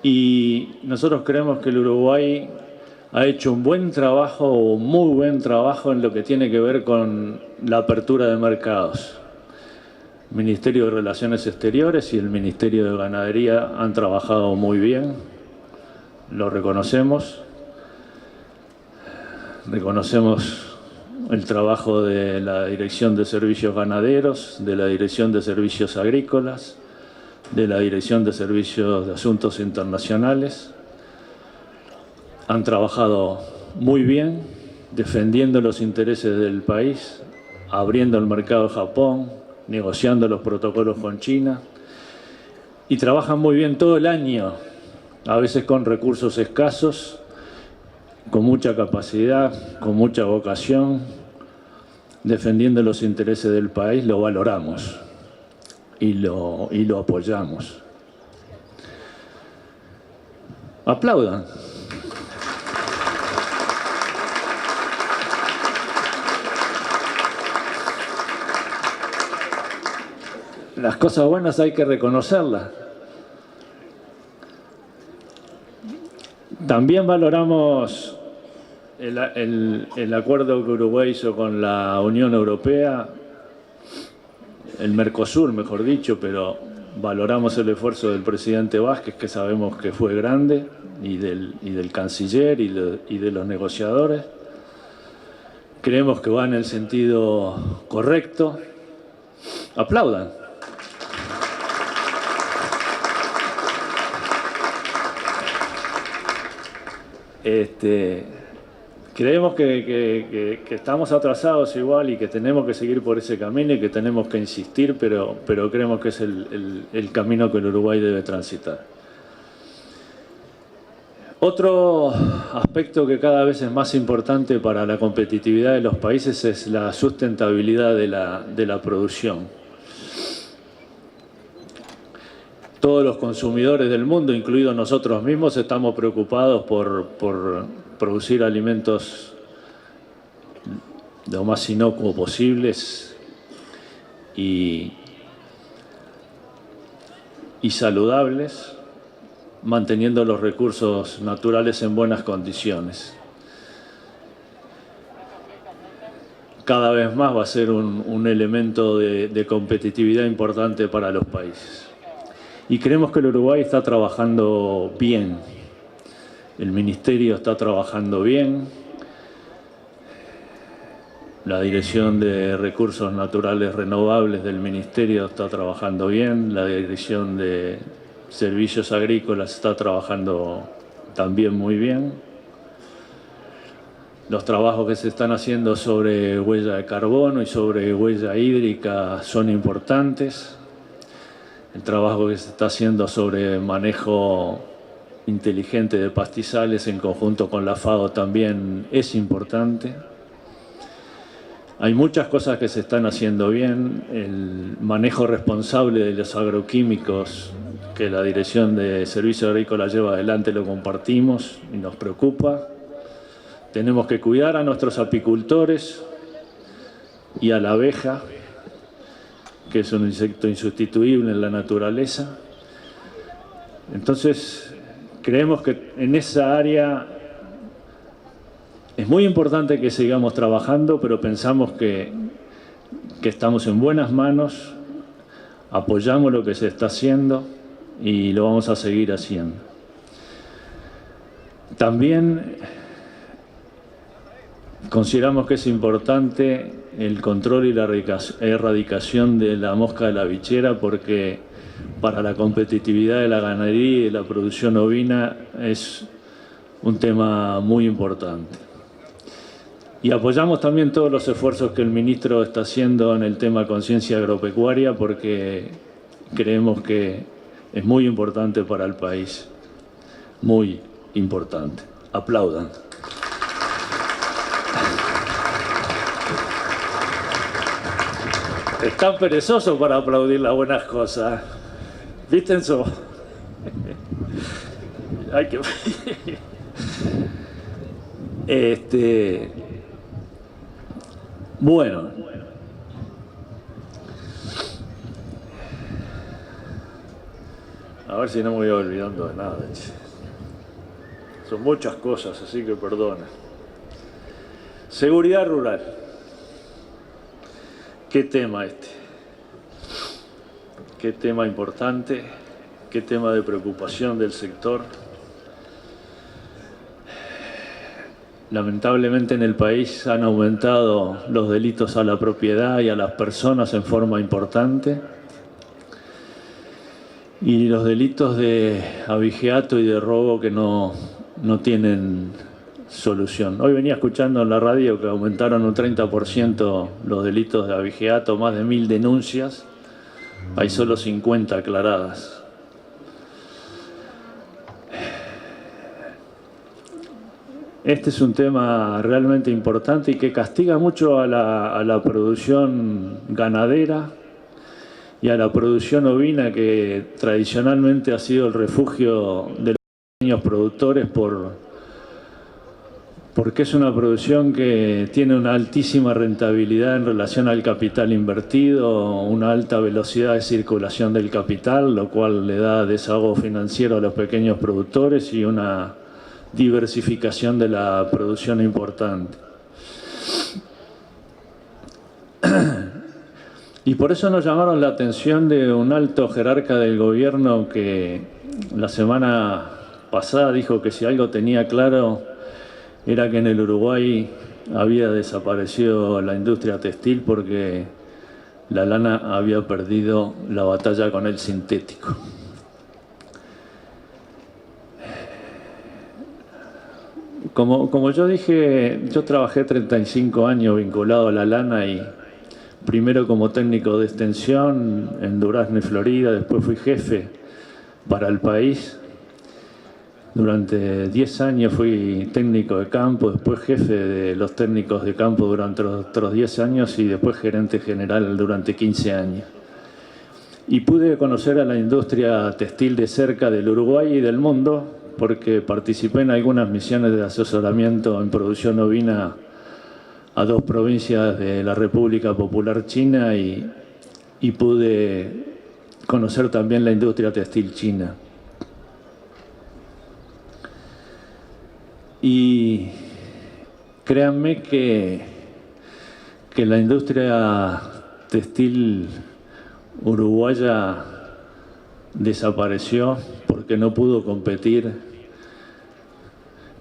Y nosotros creemos que el Uruguay ha hecho un buen trabajo, o muy buen trabajo, en lo que tiene que ver con la apertura de mercados. El Ministerio de Relaciones Exteriores y el Ministerio de Ganadería han trabajado muy bien, lo reconocemos. Reconocemos el trabajo de la Dirección de Servicios Ganaderos, de la Dirección de Servicios Agrícolas, de la Dirección de Servicios de Asuntos Internacionales. Han trabajado muy bien, defendiendo los intereses del país, abriendo el mercado de Japón, negociando los protocolos con China, y trabajan muy bien todo el año, a veces con recursos escasos, con mucha capacidad, con mucha vocación, defendiendo los intereses del país. Lo valoramos y lo apoyamos. Aplaudan. Las cosas buenas hay que reconocerlas. También valoramos el acuerdo que Uruguay hizo con la Unión Europea, el Mercosur, mejor dicho, pero valoramos el esfuerzo del presidente Vázquez, que sabemos que fue grande, y del canciller y de los negociadores. Creemos que va en el sentido correcto. Aplaudan. Creemos que estamos atrasados igual y que tenemos que seguir por ese camino y que tenemos que insistir, pero creemos que es el camino que el Uruguay debe transitar. Otro aspecto que cada vez es más importante para la competitividad de los países es la sustentabilidad de la producción. Todos los consumidores del mundo, incluidos nosotros mismos, estamos preocupados por producir alimentos lo más inocuos posibles y saludables, manteniendo los recursos naturales en buenas condiciones. Cada vez más va a ser un elemento de competitividad importante para los países. Y creemos que el Uruguay está trabajando bien. El Ministerio está trabajando bien. La Dirección de Recursos Naturales Renovables del Ministerio está trabajando bien. La Dirección de Servicios Agrícolas está trabajando también muy bien. Los trabajos que se están haciendo sobre huella de carbono y sobre huella hídrica son importantes. El trabajo que se está haciendo sobre manejo inteligente de pastizales en conjunto con la FAO también es importante. Hay muchas cosas que se están haciendo bien. El manejo responsable de los agroquímicos que la Dirección de Servicios Agrícolas lleva adelante lo compartimos y nos preocupa. Tenemos que cuidar a nuestros apicultores y a la abeja, que es un insecto insustituible en la naturaleza. Entonces, creemos que en esa área es muy importante que sigamos trabajando, pero pensamos que estamos en buenas manos, apoyamos lo que se está haciendo y lo vamos a seguir haciendo. También consideramos que es importante el control y la erradicación de la mosca de la bichera, porque para la competitividad de la ganadería y de la producción ovina es un tema muy importante. Y apoyamos también todos los esfuerzos que el ministro está haciendo en el tema conciencia agropecuaria, porque creemos que es muy importante para el país, muy importante. Aplaudan. Están perezosos para aplaudir las buenas cosas. ¿Viste eso? Hay que... Bueno. A ver si no me voy olvidando de nada. Son muchas cosas, así que perdona. Seguridad rural. ¿Qué tema este? ¿Qué tema importante? ¿Qué tema de preocupación del sector? Lamentablemente en el país han aumentado los delitos a la propiedad y a las personas en forma importante. Y los delitos de abigeato y de robo que no tienen solución. Hoy venía escuchando en la radio que aumentaron un 30% los delitos de abigeato, más de 1000 denuncias, hay solo 50 aclaradas. Este es un tema realmente importante y que castiga mucho a la producción ganadera y a la producción ovina, que tradicionalmente ha sido el refugio de los pequeños productores porque es una producción que tiene una altísima rentabilidad en relación al capital invertido, una alta velocidad de circulación del capital, lo cual le da desahogo financiero a los pequeños productores y una diversificación de la producción importante. Y por eso nos llamaron la atención de un alto jerarca del gobierno que la semana pasada dijo que si algo tenía claro era que en el Uruguay había desaparecido la industria textil porque la lana había perdido la batalla con el sintético. Como yo dije, yo trabajé 35 años vinculado a la lana y primero como técnico de extensión en Durazno y Florida, después fui jefe para el país. Durante 10 años fui técnico de campo, después jefe de los técnicos de campo durante otros 10 años y después gerente general durante 15 años. Y pude conocer a la industria textil de cerca del Uruguay y del mundo porque participé en algunas misiones de asesoramiento en producción ovina a 2 provincias de la República Popular China y pude conocer también la industria textil china. Y créanme que la industria textil uruguaya desapareció porque no pudo competir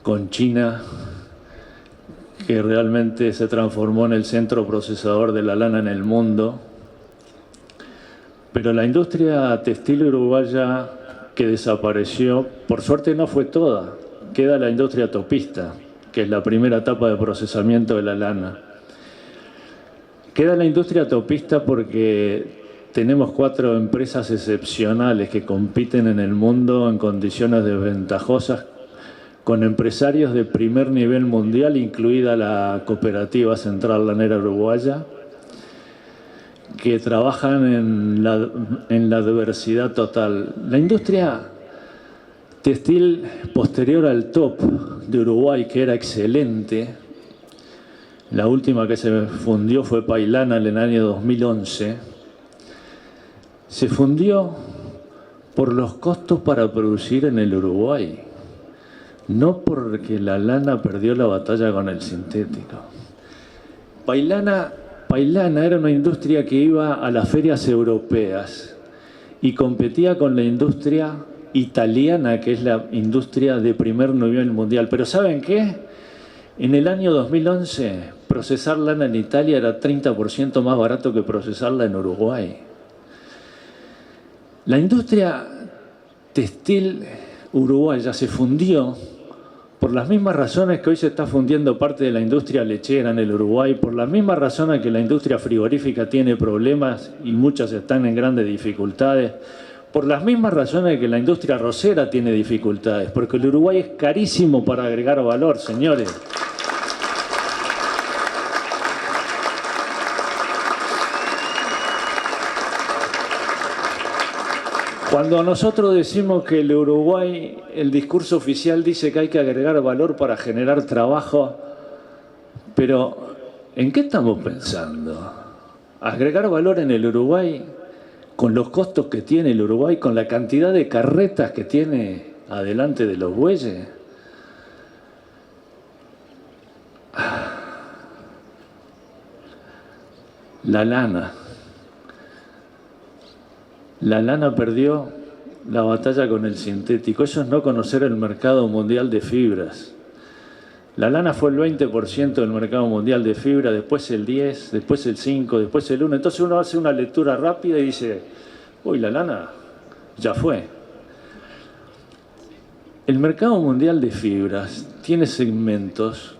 con China, que realmente se transformó en el centro procesador de la lana en el mundo. Pero la industria textil uruguaya que desapareció, por suerte no fue toda. Queda la industria topista, que es la primera etapa de procesamiento de la lana. Queda la industria topista porque tenemos 4 empresas excepcionales que compiten en el mundo en condiciones desventajosas con empresarios de primer nivel mundial, incluida la Cooperativa Central Lanera Uruguaya, que trabajan en la diversidad total. La industria textil posterior al top de Uruguay, que era excelente, la última que se fundió fue Pailana en el año 2011, se fundió por los costos para producir en el Uruguay, no porque la lana perdió la batalla con el sintético. Pailana era una industria que iba a las ferias europeas y competía con la industria italiana, que es la industria de primer nivel mundial. Pero ¿saben qué? En el año 2011, procesar lana en Italia era 30% más barato que procesarla en Uruguay. La industria textil uruguaya se fundió por las mismas razones que hoy se está fundiendo parte de la industria lechera en el Uruguay, por las mismas razones que la industria frigorífica tiene problemas y muchas están en grandes dificultades, por las mismas razones que la industria arrocera tiene dificultades, porque el Uruguay es carísimo para agregar valor, señores. Cuando nosotros decimos que el Uruguay, el discurso oficial dice que hay que agregar valor para generar trabajo, pero ¿en qué estamos pensando? ¿Agregar valor en el Uruguay con los costos que tiene el Uruguay, con la cantidad de carretas que tiene adelante de los bueyes? La lana. La lana perdió la batalla con el sintético. Eso es no conocer el mercado mundial de fibras. La lana fue el 20% del mercado mundial de fibra, después el 10%, después el 5%, después el 1%. Entonces uno hace una lectura rápida y dice, uy, la lana ya fue. El mercado mundial de fibras tiene segmentos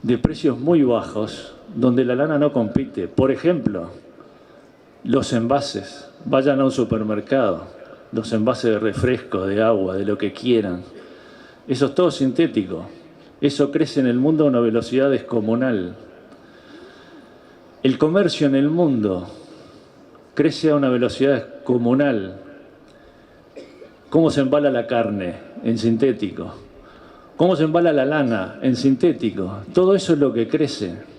de precios muy bajos donde la lana no compite. Por ejemplo, los envases. Vayan a un supermercado, los envases de refresco, de agua, de lo que quieran. Eso es todo sintético. Eso crece en el mundo a una velocidad descomunal. El comercio en el mundo crece a una velocidad descomunal. ¿Cómo se embala la carne? En sintético. ¿Cómo se embala la lana? En sintético. Todo eso es lo que crece.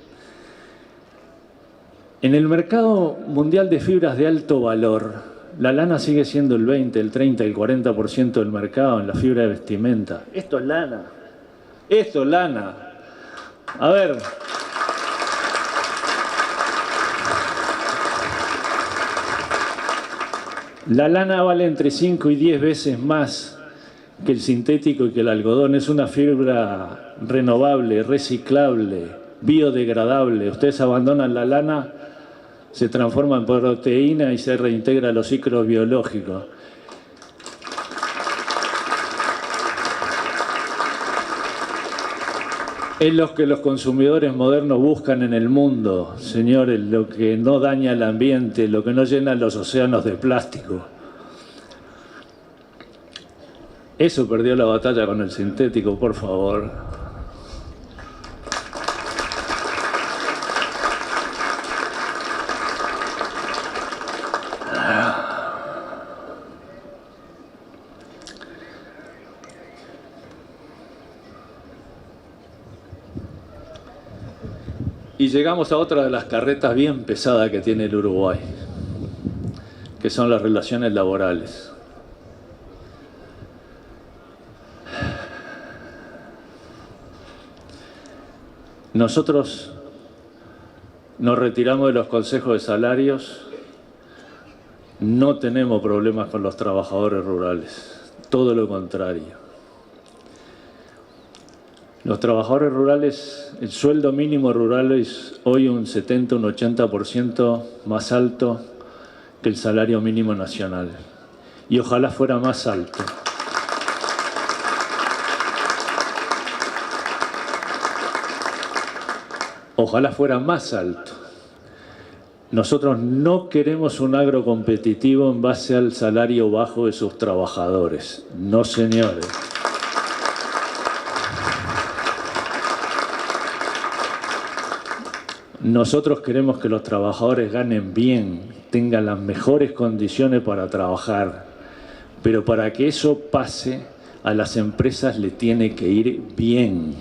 En el mercado mundial de fibras de alto valor, la lana sigue siendo el 20, el 30, el 40% del mercado en la fibra de vestimenta. Esto es lana. Esto es lana. A ver. La lana vale entre 5 y 10 veces más que el sintético y que el algodón. Es una fibra renovable, reciclable, biodegradable. Ustedes abandonan la lana se transforma en proteína y se reintegra a los ciclos biológicos. Es lo que los consumidores modernos buscan en el mundo, señores, lo que no daña el ambiente, lo que no llena los océanos de plástico. Eso perdió la batalla con el sintético, por favor. Y llegamos a otra de las carretas bien pesadas que tiene el Uruguay, que son las relaciones laborales. Nosotros nos retiramos de los consejos de salarios, no tenemos problemas con los trabajadores rurales, todo lo contrario. Los trabajadores rurales, el sueldo mínimo rural es hoy un 70, un 80% más alto que el salario mínimo nacional. Y ojalá fuera más alto. Ojalá fuera más alto. Nosotros no queremos un agro competitivo en base al salario bajo de sus trabajadores. No, señores. Nosotros queremos que los trabajadores ganen bien, tengan las mejores condiciones para trabajar, pero para que eso pase, a las empresas le tiene que ir bien.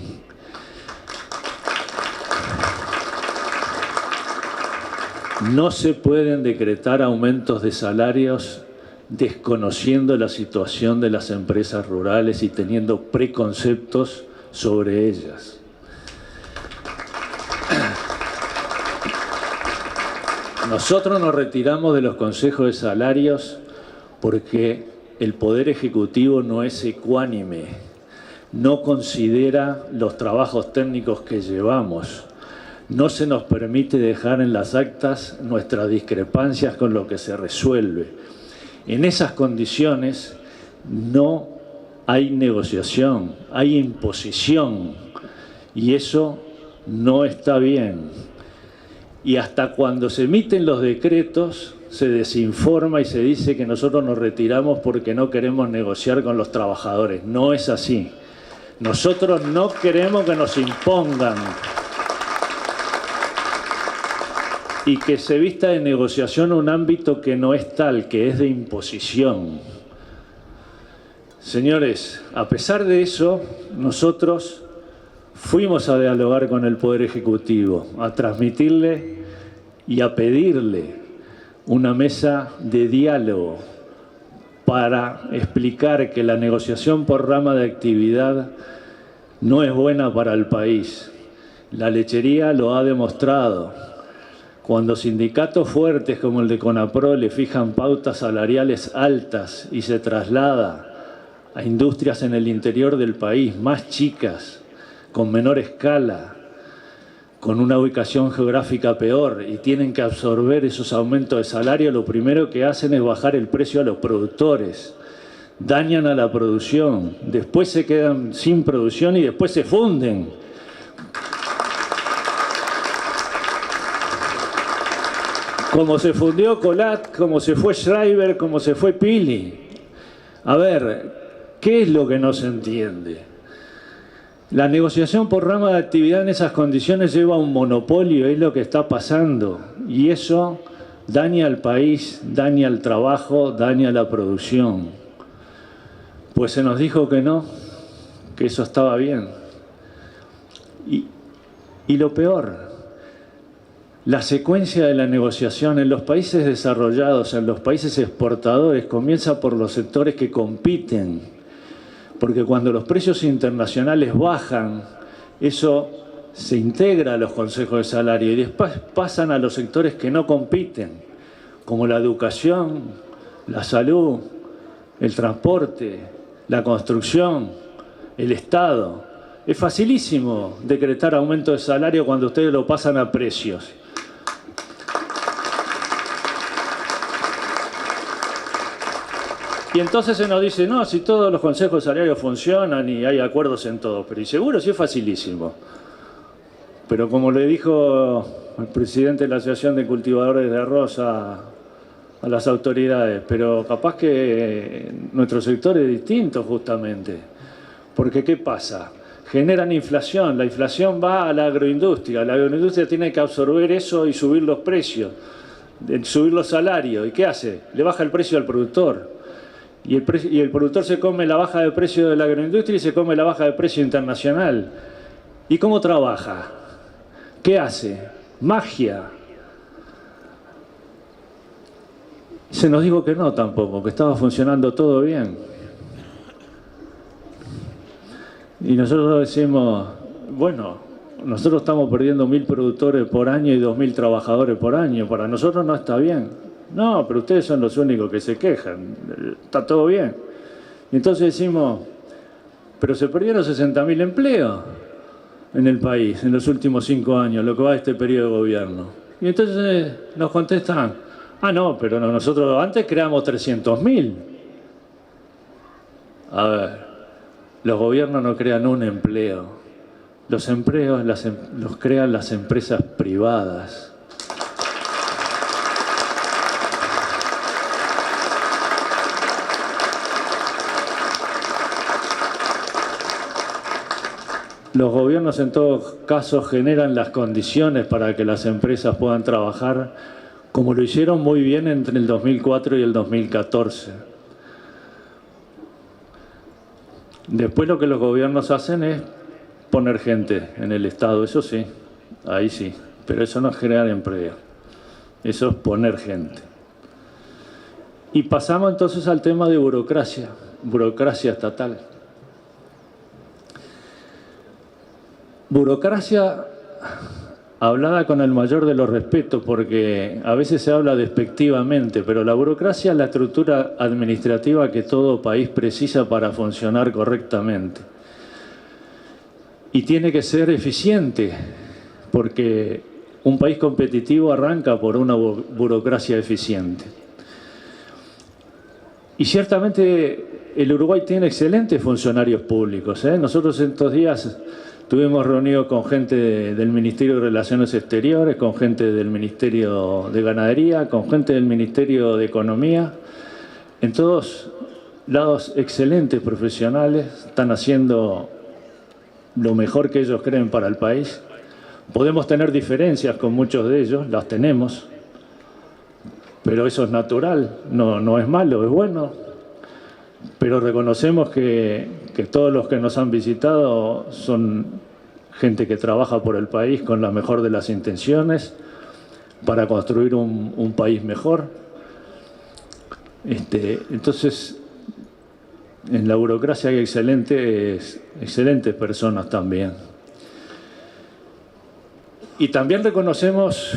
No se pueden decretar aumentos de salarios desconociendo la situación de las empresas rurales y teniendo preconceptos sobre ellas. Nosotros nos retiramos de los consejos de salarios porque el Poder Ejecutivo no es ecuánime, no considera los trabajos técnicos que llevamos, no se nos permite dejar en las actas nuestras discrepancias con lo que se resuelve. En esas condiciones no hay negociación, hay imposición y eso no está bien. Y hasta cuando se emiten los decretos se desinforma y se dice que nosotros nos retiramos porque no queremos negociar con los trabajadores. No es así. Nosotros no queremos que nos impongan y que se vista de negociación un ámbito que no es tal, que es de imposición. Señores, a pesar de eso, nosotros fuimos a dialogar con el Poder Ejecutivo, a transmitirle y a pedirle una mesa de diálogo para explicar que la negociación por rama de actividad no es buena para el país. La lechería lo ha demostrado. Cuando sindicatos fuertes como el de CONAPRO le fijan pautas salariales altas y se traslada a industrias en el interior del país más chicas, con menor escala, con una ubicación geográfica peor y tienen que absorber esos aumentos de salario, lo primero que hacen es bajar el precio a los productores, dañan a la producción, después se quedan sin producción y después se funden. Como se fundió Colat, como se fue Schreiber, como se fue Pili. A ver, ¿qué es lo que no se entiende? La negociación por rama de actividad en esas condiciones lleva a un monopolio, es lo que está pasando. Y eso daña al país, daña al trabajo, daña la producción. Pues se nos dijo que no, que eso estaba bien. Y lo peor, la secuencia de la negociación en los países desarrollados, en los países exportadores, comienza por los sectores que compiten. Porque cuando los precios internacionales bajan, eso se integra a los consejos de salario y después pasan a los sectores que no compiten, como la educación, la salud, el transporte, la construcción, el Estado. Es facilísimo decretar aumento de salario cuando ustedes lo pasan a precios. Y entonces se nos dice, no, si todos los consejos salarios funcionan y hay acuerdos en todo, pero y seguro sí es facilísimo. Pero como le dijo el presidente de la Asociación de Cultivadores de Arroz a las autoridades, pero capaz que nuestro sector es distinto justamente. Porque ¿qué pasa? Generan inflación, la inflación va a la agroindustria tiene que absorber eso y subir los precios, subir los salarios. ¿Y qué hace? Le baja el precio al productor. Y el productor se come la baja de precio de la agroindustria y se come la baja de precio internacional. ¿Y cómo trabaja? ¿Qué hace? Magia. Se nos dijo que no tampoco, que estaba funcionando todo bien. Y nosotros decimos, bueno, nosotros estamos perdiendo 1.000 productores por año y 2.000 trabajadores por año. Para nosotros no está bien. No, pero ustedes son los únicos que se quejan. Está todo bien. Y entonces decimos, pero se perdieron 60.000 empleos en el país en los últimos 5 años, lo que va de este periodo de gobierno. Y entonces nos contestan, ah, no, pero nosotros antes creamos 300.000. A ver, los gobiernos no crean un empleo. Los empleos los crean las empresas privadas. Los gobiernos en todos casos generan las condiciones para que las empresas puedan trabajar, como lo hicieron muy bien entre el 2004 y el 2014. Después lo que los gobiernos hacen es poner gente en el Estado, eso sí, ahí sí, pero eso no es crear empleo, eso es poner gente. Y pasamos entonces al tema de burocracia estatal. Burocracia hablada con el mayor de los respetos, porque a veces se habla despectivamente, pero la burocracia es la estructura administrativa que todo país precisa para funcionar correctamente. Y tiene que ser eficiente, porque un país competitivo arranca por una burocracia eficiente. Y ciertamente el Uruguay tiene excelentes funcionarios públicos, ¿eh? Nosotros en estos días estuvimos reunidos con gente del Ministerio de Relaciones Exteriores, con gente del Ministerio de Ganadería, con gente del Ministerio de Economía. En todos lados excelentes profesionales, están haciendo lo mejor que ellos creen para el país. Podemos tener diferencias con muchos de ellos, las tenemos, pero eso es natural, no es malo, es bueno. Pero reconocemos que todos los que nos han visitado son gente que trabaja por el país con la mejor de las intenciones para construir un país mejor. Entonces, en la burocracia hay excelentes personas también. Y también reconocemos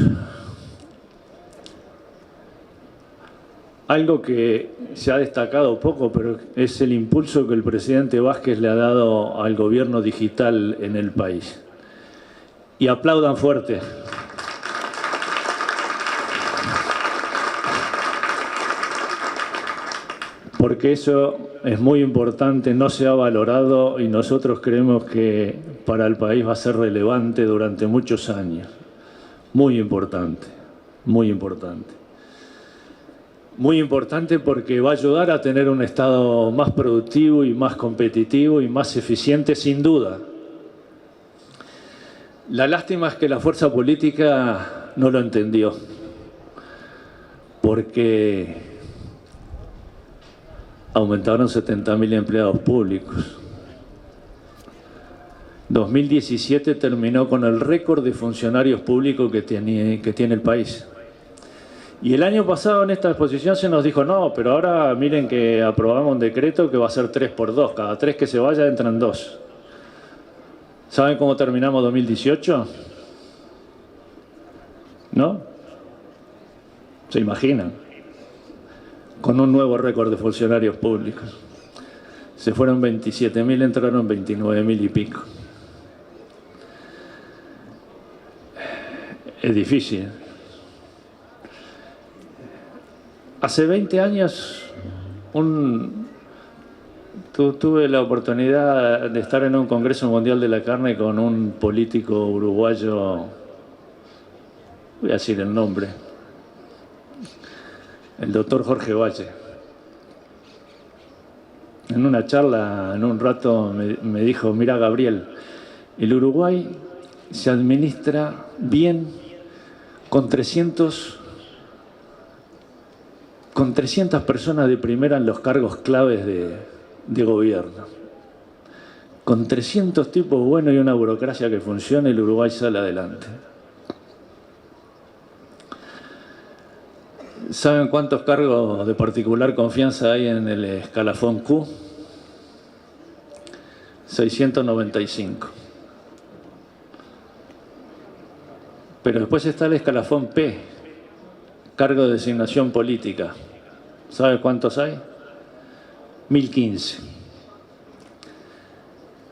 algo que se ha destacado poco, pero es el impulso que el presidente Vázquez le ha dado al gobierno digital en el país. Y aplaudan fuerte. Porque eso es muy importante, no se ha valorado y nosotros creemos que para el país va a ser relevante durante muchos años. Muy importante, muy importante. Muy importante porque va a ayudar a tener un Estado más productivo y más competitivo y más eficiente, sin duda. La lástima es que la fuerza política no lo entendió, porque aumentaron 70.000 empleados públicos. 2017 terminó con el récord de funcionarios públicos que tiene el país. Y el año pasado en esta exposición se nos dijo, no, pero ahora miren que aprobamos un decreto que va a ser 3x2, cada 3 que se vaya entran 2. ¿Saben cómo terminamos 2018? ¿No? ¿Se imaginan? Con un nuevo récord de funcionarios públicos. Se fueron 27.000, entraron 29.000 y pico. Es difícil. Hace 20 años Tuve la oportunidad de estar en un Congreso Mundial de la Carne con un político uruguayo, voy a decir el nombre, el doctor Jorge Valle. En una charla, en un rato, me dijo, mira Gabriel, el Uruguay se administra bien con 300 personas de primera en los cargos claves de gobierno. Con 300 tipos buenos y una burocracia que funcione, el Uruguay sale adelante. ¿Saben cuántos cargos de particular confianza hay en el escalafón Q? 695. Pero después está el escalafón P, cargo de designación política. ¿Sabe cuántos hay? 1015.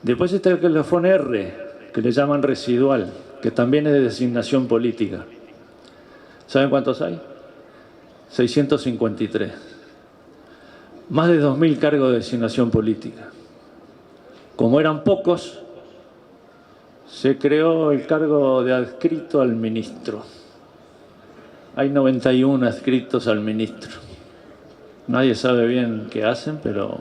Después está el escalafón R, que le llaman residual, que también es de designación política. ¿Saben cuántos hay? 653. Más de 2000 cargos de designación política. Como eran pocos, se creó el cargo de adscrito al ministro. Hay 91 adscritos al ministro. Nadie sabe bien qué hacen, pero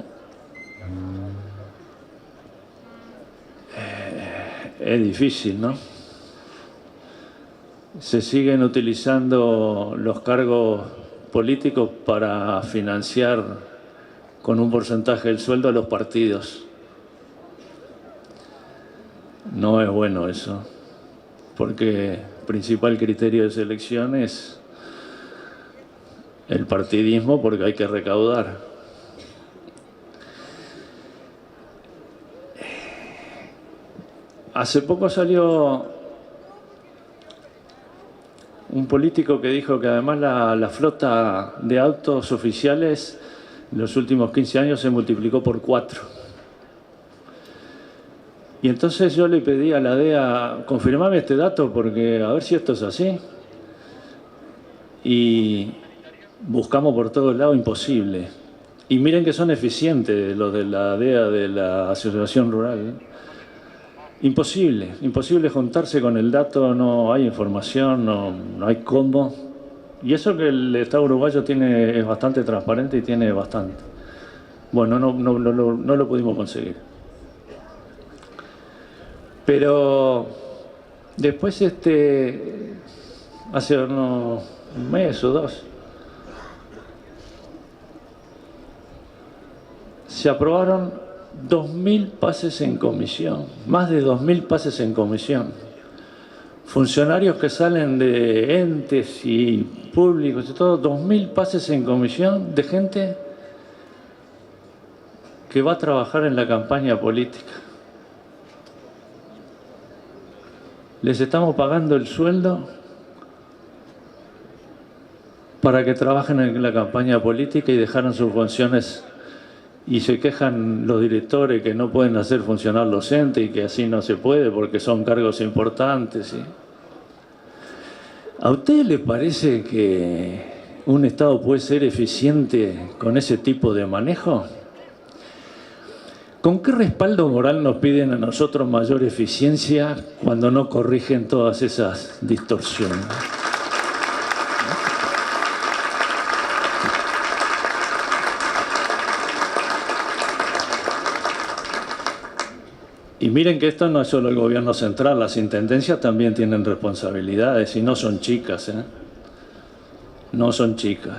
es difícil, ¿no? Se siguen utilizando los cargos políticos para financiar con un porcentaje del sueldo a los partidos. No es bueno eso, porque el principal criterio de selección es el partidismo, porque hay que recaudar. Hace poco salió un político que dijo que además la flota de autos oficiales en los últimos 15 años se multiplicó por 4. Y entonces yo le pedí a la DEA, confirmame este dato porque a ver si esto es así. Y buscamos por todos lados, imposible. Y miren que son eficientes los de la DEA, de la Asociación Rural. Imposible, imposible juntarse con el dato, no hay información, no hay cómo. Y eso que el Estado uruguayo es bastante transparente y tiene bastante. Bueno, no lo pudimos conseguir. Pero después, hace unos un mes o dos, se aprobaron 2000 pases en comisión, más de 2000 pases en comisión. Funcionarios que salen de entes y públicos y todo, 2000 pases en comisión de gente que va a trabajar en la campaña política. Les estamos pagando el sueldo para que trabajen en la campaña política y dejaron sus funciones. Y se quejan los directores que no pueden hacer funcionar los entes y que así no se puede porque son cargos importantes, ¿sí? ¿A usted le parece que un Estado puede ser eficiente con ese tipo de manejo? ¿Con qué respaldo moral nos piden a nosotros mayor eficiencia cuando no corrigen todas esas distorsiones? Y miren que esto no es solo el gobierno central, las intendencias también tienen responsabilidades y no son chicas, ¿eh? No son chicas.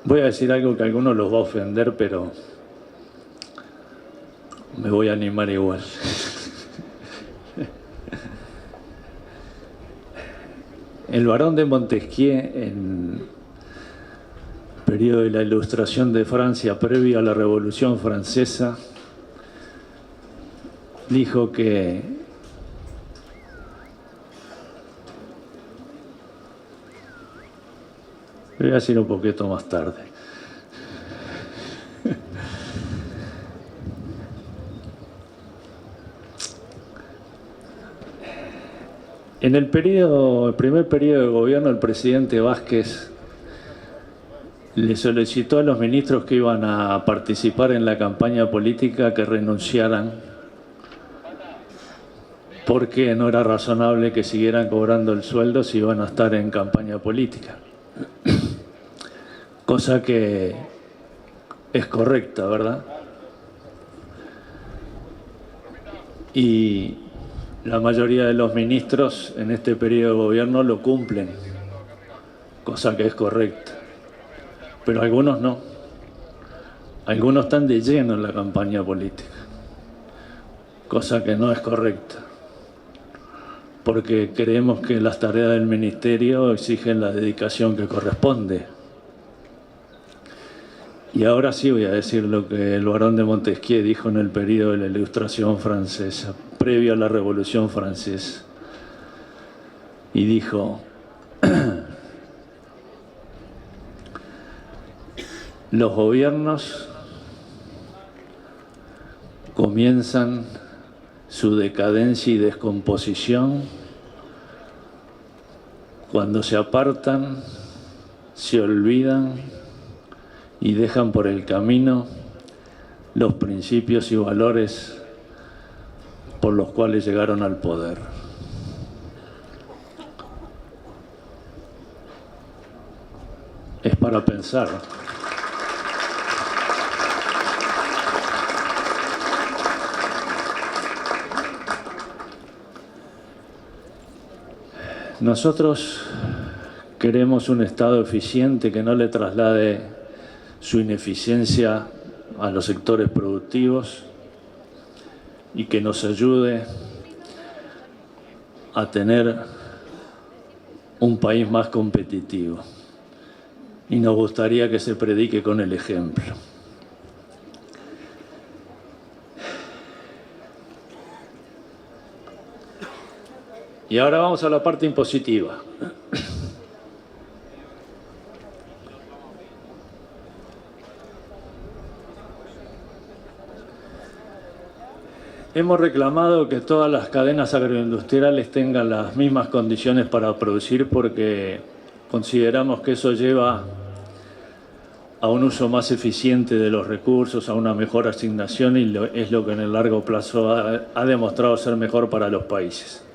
Voy a decir algo que a algunos los va a ofender, pero me voy a animar igual. El barón de Montesquieu, en el periodo de la Ilustración de Francia previo a la Revolución Francesa, dijo que voy a decir un poquito más tarde. En el primer periodo de gobierno, el presidente Vázquez le solicitó a los ministros que iban a participar en la campaña política que renunciaran, porque no era razonable que siguieran cobrando el sueldo si iban a estar en campaña política. Cosa que es correcta, ¿verdad? Y la mayoría de los ministros en este periodo de gobierno lo cumplen, cosa que es correcta. Pero algunos no. Algunos están de lleno en la campaña política, cosa que no es correcta, porque creemos que las tareas del ministerio exigen la dedicación que corresponde. Y ahora sí voy a decir lo que el barón de Montesquieu dijo en el periodo de la Ilustración francesa, previo a la Revolución Francesa. Y dijo: los gobiernos comienzan su decadencia y descomposición cuando se apartan, se olvidan y dejan por el camino los principios y valores por los cuales llegaron al poder. Es para pensar. Nosotros queremos un Estado eficiente que no le traslade su ineficiencia a los sectores productivos y que nos ayude a tener un país más competitivo. Y nos gustaría que se predique con el ejemplo. Y ahora vamos a la parte impositiva. Hemos reclamado que todas las cadenas agroindustriales tengan las mismas condiciones para producir porque consideramos que eso lleva a un uso más eficiente de los recursos, a una mejor asignación y es lo que en el largo plazo ha demostrado ser mejor para los países.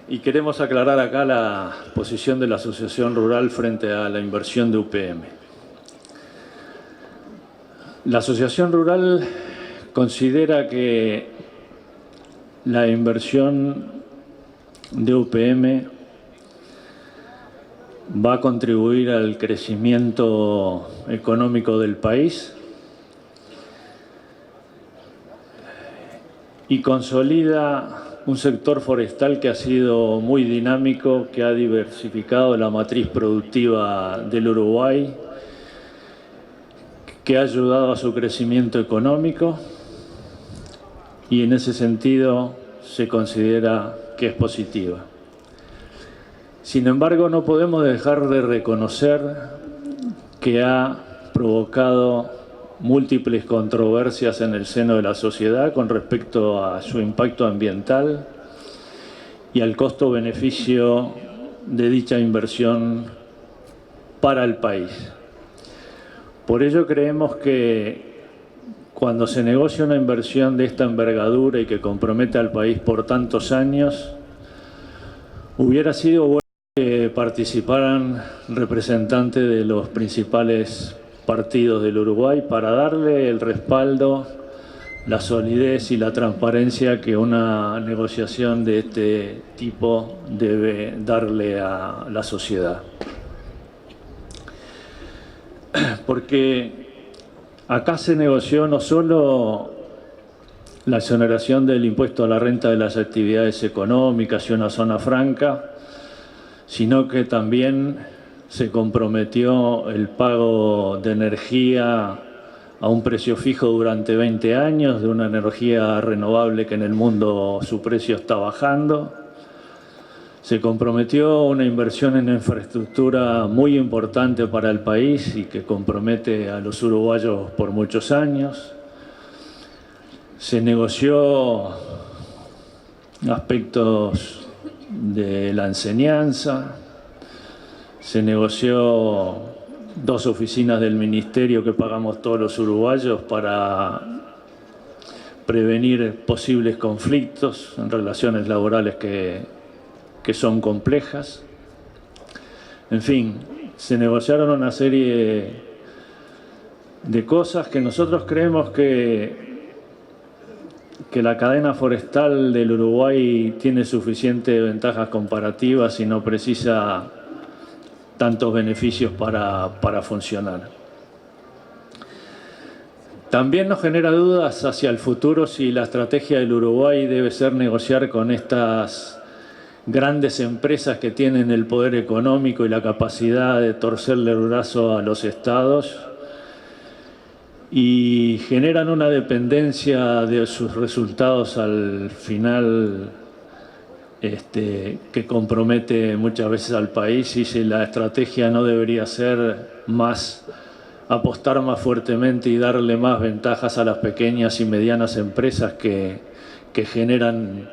Y queremos aclarar acá la posición de la Asociación Rural frente a la inversión de UPM. La Asociación Rural considera que la inversión de UPM va a contribuir al crecimiento económico del país y consolida un sector forestal que ha sido muy dinámico, que ha diversificado la matriz productiva del Uruguay, que ha ayudado a su crecimiento económico y en ese sentido se considera que es positiva. Sin embargo, no podemos dejar de reconocer que ha provocado múltiples controversias en el seno de la sociedad con respecto a su impacto ambiental y al costo-beneficio de dicha inversión para el país. Por ello creemos que cuando se negocia una inversión de esta envergadura y que compromete al país por tantos años, hubiera sido bueno que participaran representantes de los principales partidos del Uruguay para darle el respaldo, la solidez y la transparencia que una negociación de este tipo debe darle a la sociedad. Porque acá se negoció no solo la exoneración del impuesto a la renta de las actividades económicas y una zona franca, sino que también se comprometió el pago de energía a un precio fijo durante 20 años, de una energía renovable que en el mundo su precio está bajando. Se comprometió una inversión en infraestructura muy importante para el país y que compromete a los uruguayos por muchos años. Se negoció aspectos de la enseñanza. Se negoció 2 oficinas del ministerio que pagamos todos los uruguayos para prevenir posibles conflictos en relaciones laborales que son complejas. En fin, se negociaron una serie de cosas que nosotros creemos que la cadena forestal del Uruguay tiene suficientes ventajas comparativas y no precisa tantos beneficios para funcionar. También nos genera dudas hacia el futuro si la estrategia del Uruguay debe ser negociar con estas grandes empresas que tienen el poder económico y la capacidad de torcerle el brazo a los estados y generan una dependencia de sus resultados al final que compromete muchas veces al país, y si la estrategia no debería ser más apostar más fuertemente y darle más ventajas a las pequeñas y medianas empresas que generan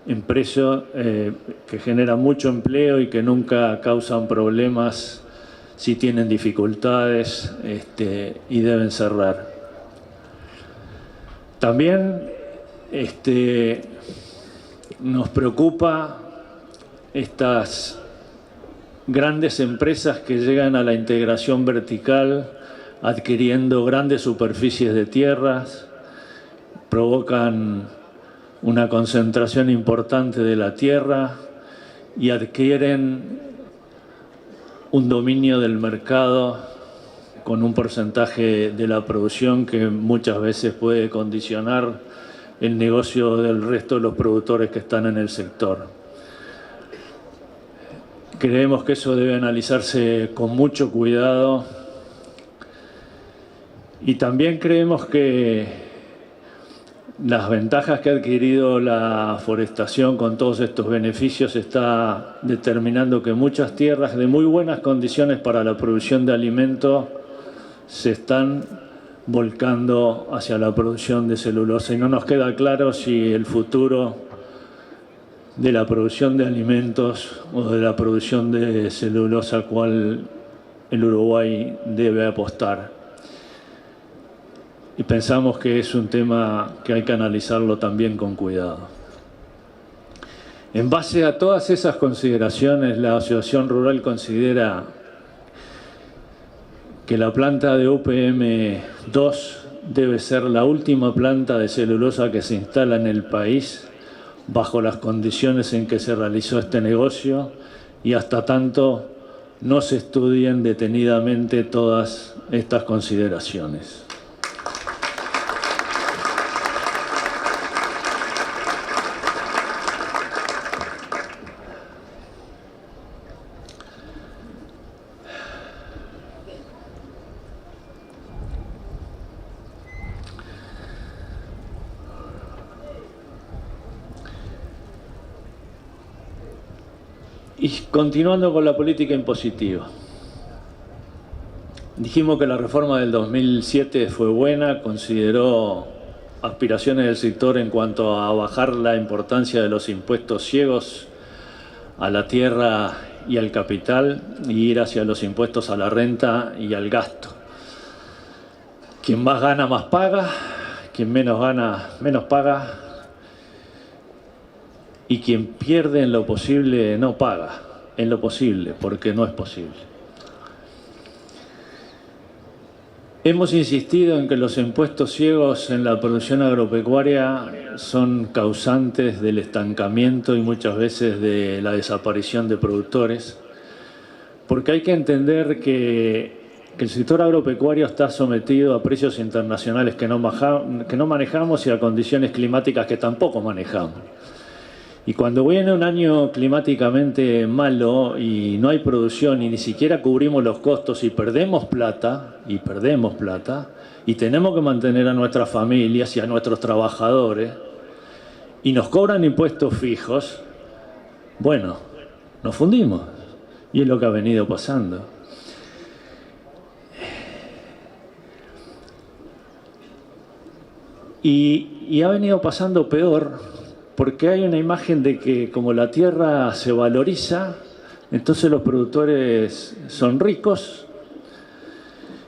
que generan mucho empleo y que nunca causan problemas si tienen dificultades y deben cerrar. También nos preocupa estas grandes empresas que llegan a la integración vertical adquiriendo grandes superficies de tierras, provocan una concentración importante de la tierra y adquieren un dominio del mercado con un porcentaje de la producción que muchas veces puede condicionar el negocio del resto de los productores que están en el sector. Creemos que eso debe analizarse con mucho cuidado y también creemos que las ventajas que ha adquirido la forestación con todos estos beneficios está determinando que muchas tierras de muy buenas condiciones para la producción de alimentos se están volcando hacia la producción de celulosa y no nos queda claro si el futuro de la producción de alimentos o de la producción de celulosa cual el Uruguay debe apostar. Y pensamos que es un tema que hay que analizarlo también con cuidado. En base a todas esas consideraciones, la Asociación Rural considera que la planta de UPM-2 debe ser la última planta de celulosa que se instala en el país bajo las condiciones en que se realizó este negocio y hasta tanto no se estudien detenidamente todas estas consideraciones. Y continuando con la política impositiva. Dijimos que la reforma del 2007 fue buena, consideró aspiraciones del sector en cuanto a bajar la importancia de los impuestos ciegos a la tierra y al capital y ir hacia los impuestos a la renta y al gasto. Quien más gana, más paga, quien menos gana, menos paga, y quien pierde en lo posible no paga, en lo posible, porque no es posible. Hemos insistido en que los impuestos ciegos en la producción agropecuaria son causantes del estancamiento y muchas veces de la desaparición de productores, porque hay que entender que el sector agropecuario está sometido a precios internacionales que no manejamos y a condiciones climáticas que tampoco manejamos. Y cuando viene un año climáticamente malo y no hay producción y ni siquiera cubrimos los costos y perdemos plata, y tenemos que mantener a nuestras familias y a nuestros trabajadores, y nos cobran impuestos fijos, bueno, nos fundimos. Y es lo que ha venido pasando. Y ha venido pasando peor porque hay una imagen de que como la tierra se valoriza, entonces los productores son ricos,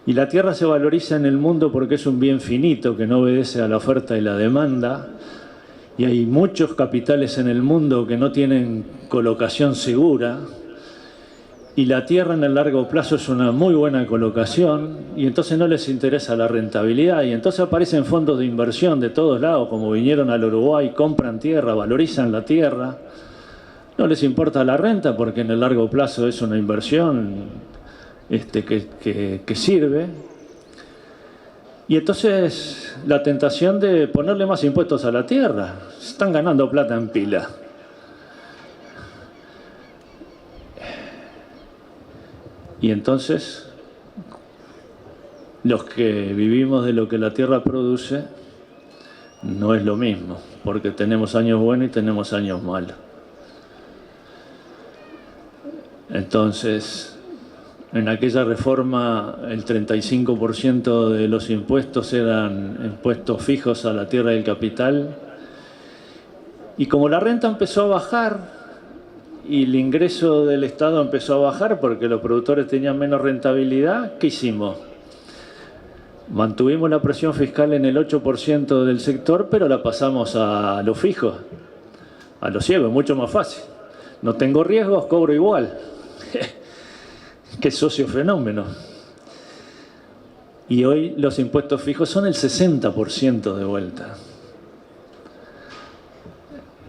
y la tierra se valoriza en el mundo porque es un bien finito que no obedece a la oferta y la demanda, y hay muchos capitales en el mundo que no tienen colocación segura, y la tierra en el largo plazo es una muy buena colocación, y entonces no les interesa la rentabilidad, y entonces aparecen fondos de inversión de todos lados, como vinieron al Uruguay, compran tierra, valorizan la tierra. No les importa la renta porque en el largo plazo es una inversión que sirve. Y entonces la tentación de ponerle más impuestos a la tierra. Están ganando plata en pila. Y entonces los que vivimos de lo que la tierra produce no es lo mismo, porque tenemos años buenos y tenemos años malos. Entonces, en aquella reforma el 35% de los impuestos eran impuestos fijos a la tierra y el capital, y como la renta empezó a bajar y el ingreso del Estado empezó a bajar porque los productores tenían menos rentabilidad, ¿qué hicimos? Mantuvimos la presión fiscal en el 8% del sector, pero la pasamos a los fijos, a los ciegos, mucho más fácil. No tengo riesgos, cobro igual. Qué socio fenómeno. Y hoy los impuestos fijos son el 60% de vuelta.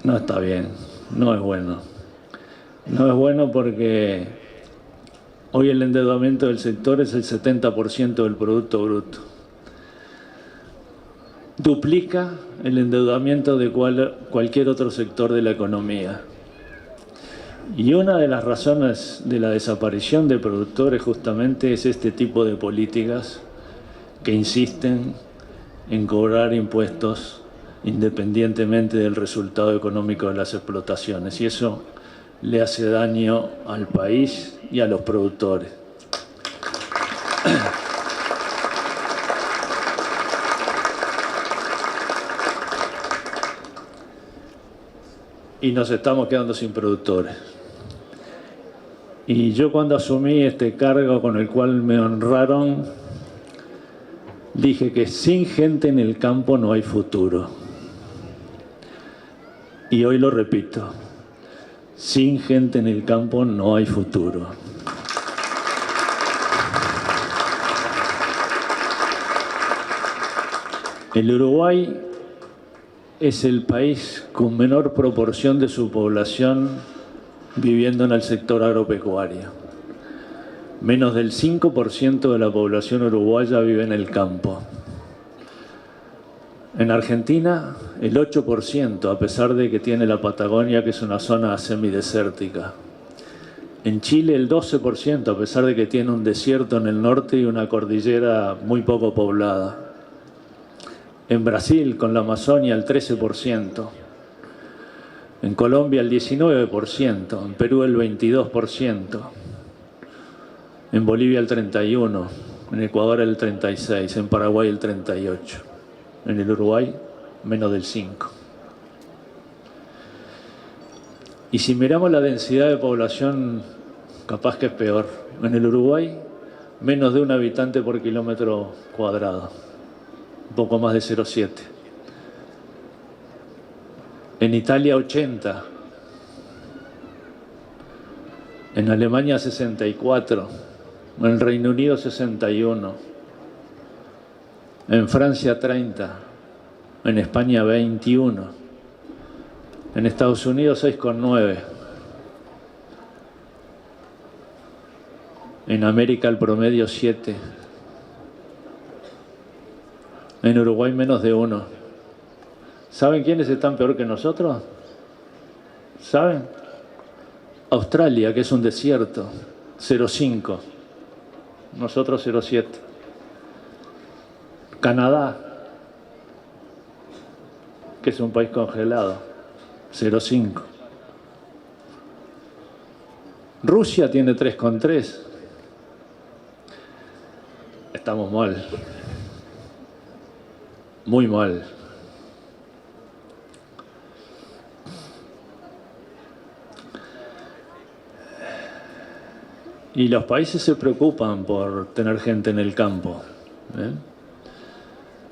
No está bien, no es bueno. No es bueno porque hoy el endeudamiento del sector es el 70% del Producto Bruto. Duplica el endeudamiento de cualquier otro sector de la economía. Y una de las razones de la desaparición de productores justamente es este tipo de políticas que insisten en cobrar impuestos independientemente del resultado económico de las explotaciones. Y eso le hace daño al país y a los productores. Y nos estamos quedando sin productores. Y yo cuando asumí este cargo con el cual me honraron, dije que sin gente en el campo no hay futuro. Y hoy lo repito, sin gente en el campo no hay futuro. El Uruguay es el país con menor proporción de su población viviendo en el sector agropecuario. Menos del 5% de la población uruguaya vive en el campo. En Argentina, el 8%, a pesar de que tiene la Patagonia, que es una zona semidesértica. En Chile, el 12%, a pesar de que tiene un desierto en el norte y una cordillera muy poco poblada. En Brasil, con la Amazonia, el 13%. En Colombia, el 19%. En Perú, el 22%. En Bolivia, el 31%. En Ecuador, el 36%. En Paraguay, el 38%. En el Uruguay, menos del 5%. Y si miramos la densidad de población, capaz que es peor. En el Uruguay, menos de 1 habitante por kilómetro cuadrado. Un poco más de 0,7. En Italia 80, en Alemania 64, en Reino Unido 61, en Francia 30, en España 21, en Estados Unidos 6,9, en América el promedio 7, en Uruguay menos de 1. ¿Saben quiénes están peor que nosotros? ¿Saben? Australia, que es un desierto, 0,5. Nosotros 0,7. Canadá, que es un país congelado, 0,5. Rusia tiene 3,3. Estamos mal. Muy mal. Y los países se preocupan por tener gente en el campo.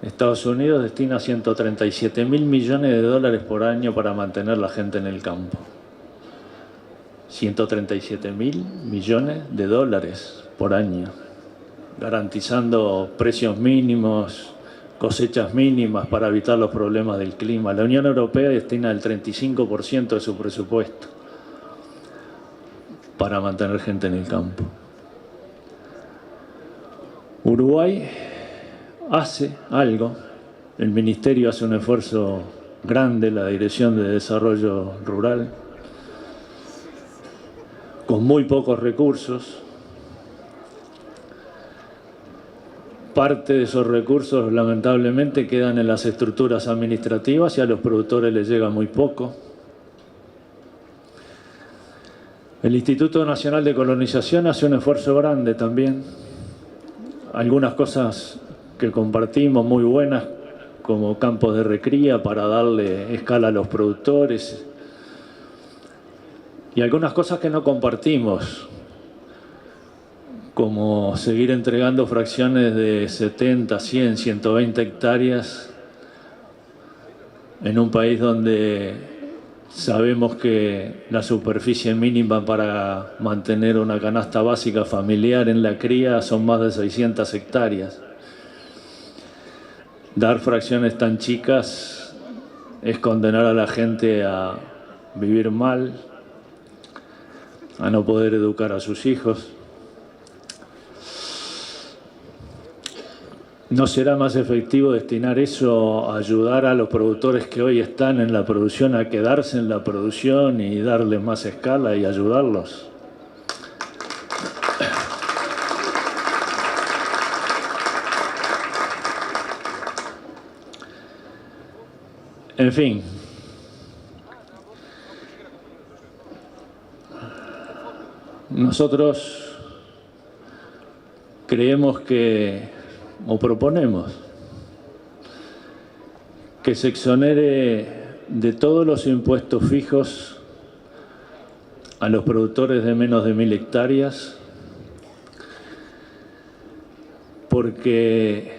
Estados Unidos destina 137.000 millones de dólares por año para mantener la gente en el campo. 137.000 millones de dólares por año, garantizando precios mínimos, cosechas mínimas para evitar los problemas del clima. La Unión Europea destina el 35% de su presupuesto para mantener gente en el campo. Uruguay hace algo, el Ministerio hace un esfuerzo grande, la Dirección de Desarrollo Rural, con muy pocos recursos. Parte de esos recursos, lamentablemente, quedan en las estructuras administrativas y a los productores les llega muy poco. El Instituto Nacional de Colonización hace un esfuerzo grande también. Algunas cosas que compartimos muy buenas, como campos de recría para darle escala a los productores. Y algunas cosas que no compartimos, como seguir entregando fracciones de 70, 100, 120 hectáreas en un país donde sabemos que la superficie mínima para mantener una canasta básica familiar en la cría son más de 600 hectáreas. Dar fracciones tan chicas es condenar a la gente a vivir mal, a no poder educar a sus hijos. ¿No será más efectivo destinar eso a ayudar a los productores que hoy están en la producción a quedarse en la producción y darles más escala y ayudarlos? En fin. Nosotros creemos o proponemos que se exonere de todos los impuestos fijos a los productores de menos de 1.000 hectáreas, porque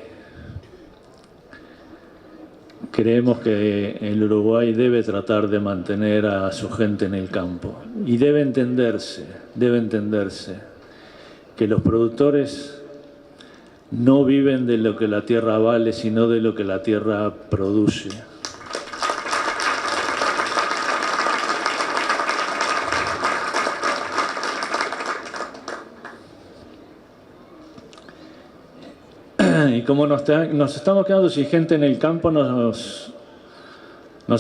creemos que el Uruguay debe tratar de mantener a su gente en el campo. Y debe entenderse que los productores no viven de lo que la tierra vale, sino de lo que la tierra produce. Y como nos estamos quedando sin gente en el campo, nos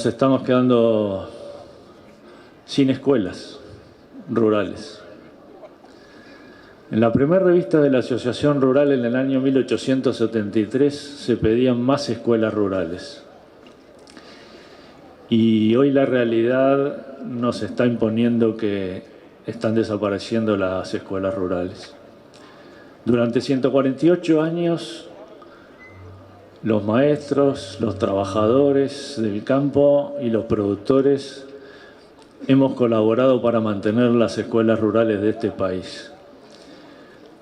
estamos quedando sin escuelas rurales. En la primera revista de la Asociación Rural en el año 1873 se pedían más escuelas rurales. Y hoy la realidad nos está imponiendo que están desapareciendo las escuelas rurales. Durante 148 años, los maestros, los trabajadores del campo y los productores hemos colaborado para mantener las escuelas rurales de este país,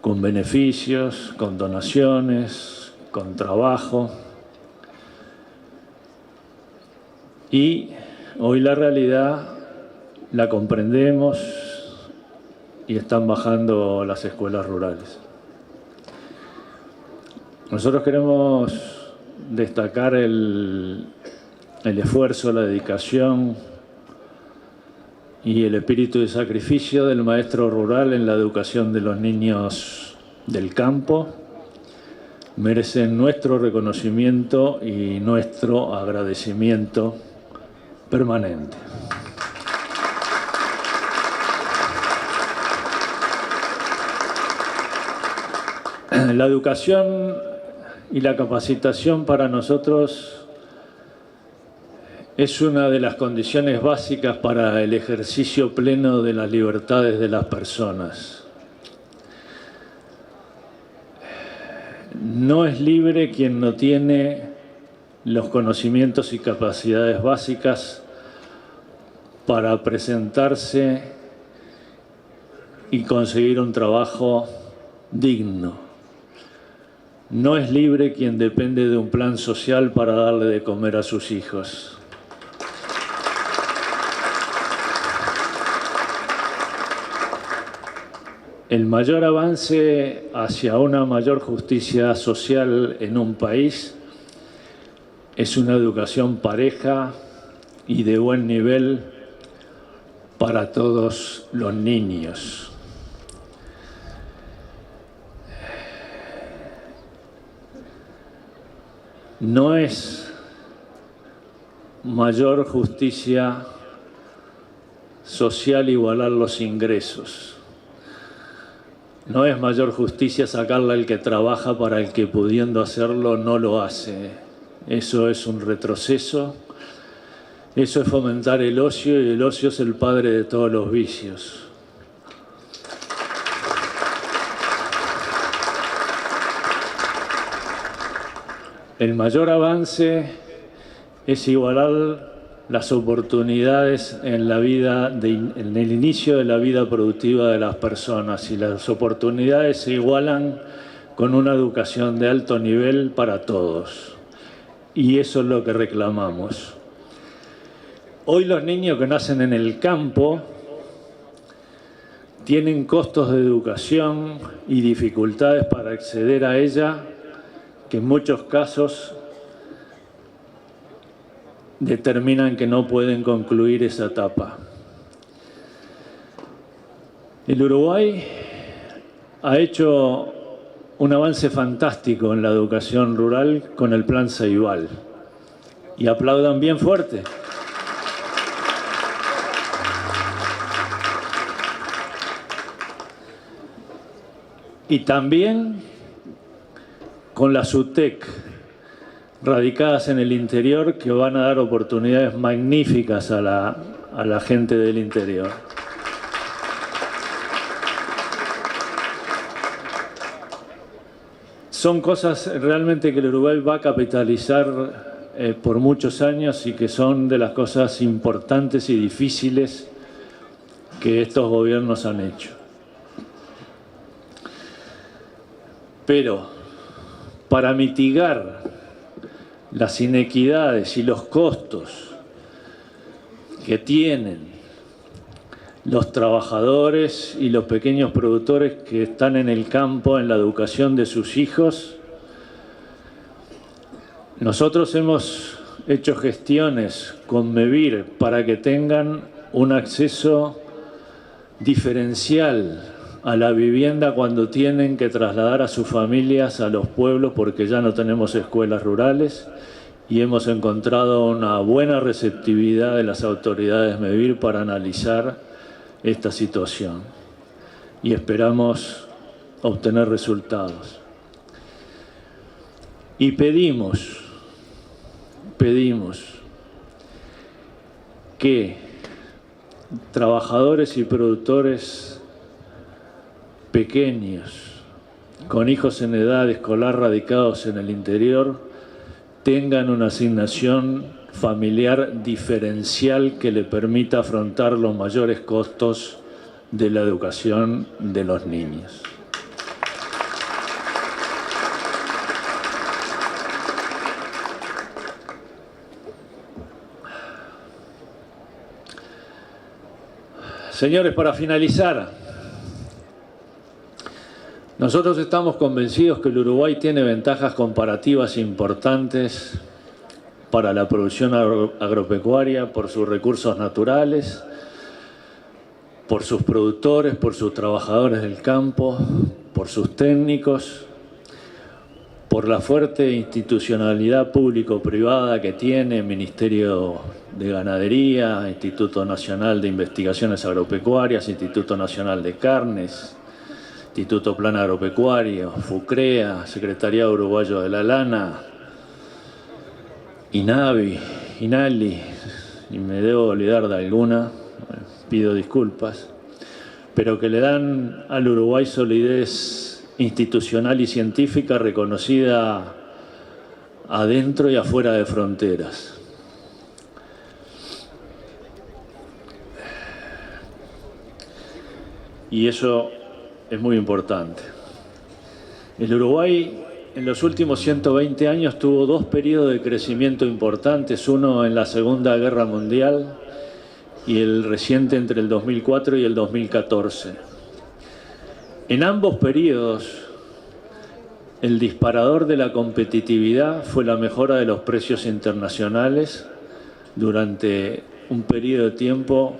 con beneficios, con donaciones, con trabajo. Y hoy la realidad la comprendemos y están bajando las escuelas rurales. Nosotros queremos destacar el esfuerzo, la dedicación y el espíritu de sacrificio del maestro rural en la educación de los niños del campo. Merecen nuestro reconocimiento y nuestro agradecimiento permanente. La educación y la capacitación para nosotros es una de las condiciones básicas para el ejercicio pleno de las libertades de las personas. No es libre quien no tiene los conocimientos y capacidades básicas para presentarse y conseguir un trabajo digno. No es libre quien depende de un plan social para darle de comer a sus hijos. El mayor avance hacia una mayor justicia social en un país es una educación pareja y de buen nivel para todos los niños. No es mayor justicia social igualar los ingresos. No es mayor justicia sacarle al que trabaja para el que pudiendo hacerlo no lo hace. Eso es un retroceso. Eso es fomentar el ocio y el ocio es el padre de todos los vicios. El mayor avance es igualar las oportunidades en la vida, en el inicio de la vida productiva de las personas, y las oportunidades se igualan con una educación de alto nivel para todos. Y eso es lo que reclamamos. Hoy los niños que nacen en el campo tienen costos de educación y dificultades para acceder a ella que en muchos casos determinan que no pueden concluir esa etapa. El Uruguay ha hecho un avance fantástico en la educación rural con el Plan Ceibal. Y aplaudan bien fuerte. Y también con la SUTEC, radicadas en el interior, que van a dar oportunidades magníficas a la gente del interior. Son cosas realmente que el Uruguay va a capitalizar por muchos años y que son de las cosas importantes y difíciles que estos gobiernos han hecho. Pero para mitigar las inequidades y los costos que tienen los trabajadores y los pequeños productores que están en el campo en la educación de sus hijos, nosotros hemos hecho gestiones con MEVIR para que tengan un acceso diferencial a la vivienda cuando tienen que trasladar a sus familias a los pueblos porque ya no tenemos escuelas rurales, y hemos encontrado una buena receptividad de las autoridades MEVIR para analizar esta situación y esperamos obtener resultados. Y pedimos que trabajadores y productores pequeños con hijos en edad escolar radicados en el interior tengan una asignación familiar diferencial que le permita afrontar los mayores costos de la educación de los niños. Señores, para finalizar, nosotros estamos convencidos que el Uruguay tiene ventajas comparativas importantes para la producción agropecuaria por sus recursos naturales, por sus productores, por sus trabajadores del campo, por sus técnicos, por la fuerte institucionalidad público-privada que tiene el Ministerio de Ganadería, Instituto Nacional de Investigaciones Agropecuarias, Instituto Nacional de Carnes, Instituto Plan Agropecuario, FUCREA, Secretariado Uruguayo de la Lana, INAVI, INALI, y me debo olvidar de alguna, pido disculpas, pero que le dan al Uruguay solidez institucional y científica reconocida adentro y afuera de fronteras. y eso es muy importante. El Uruguay en los últimos 120 años tuvo dos periodos de crecimiento importantes, uno en la Segunda Guerra Mundial y el reciente entre el 2004 y el 2014. En ambos periodos, el disparador de la competitividad fue la mejora de los precios internacionales durante un periodo de tiempo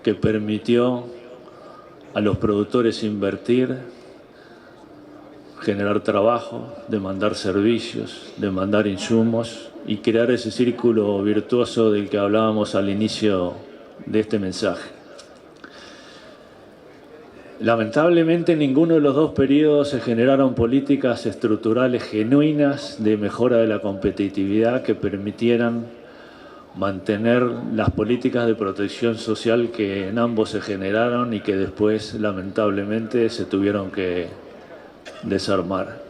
que permitió a los productores invertir, generar trabajo, demandar servicios, demandar insumos y crear ese círculo virtuoso del que hablábamos al inicio de este mensaje. Lamentablemente, en ninguno de los dos periodos se generaron políticas estructurales genuinas de mejora de la competitividad que permitieran mantener las políticas de protección social que en ambos se generaron y que después, lamentablemente, se tuvieron que desarmar.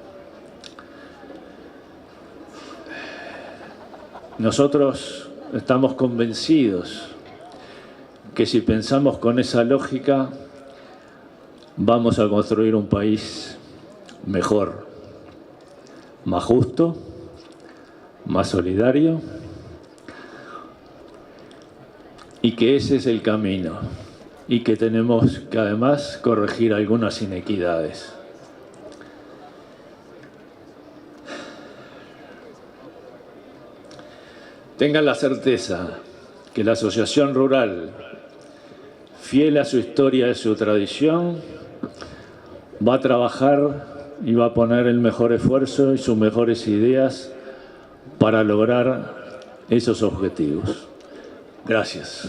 Nosotros estamos convencidos que si pensamos con esa lógica, vamos a construir un país mejor, más justo, más solidario, y que ese es el camino, y que tenemos que además corregir algunas inequidades. Tengan la certeza que la Asociación Rural, fiel a su historia y su tradición, va a trabajar y va a poner el mejor esfuerzo y sus mejores ideas para lograr esos objetivos. Gracias.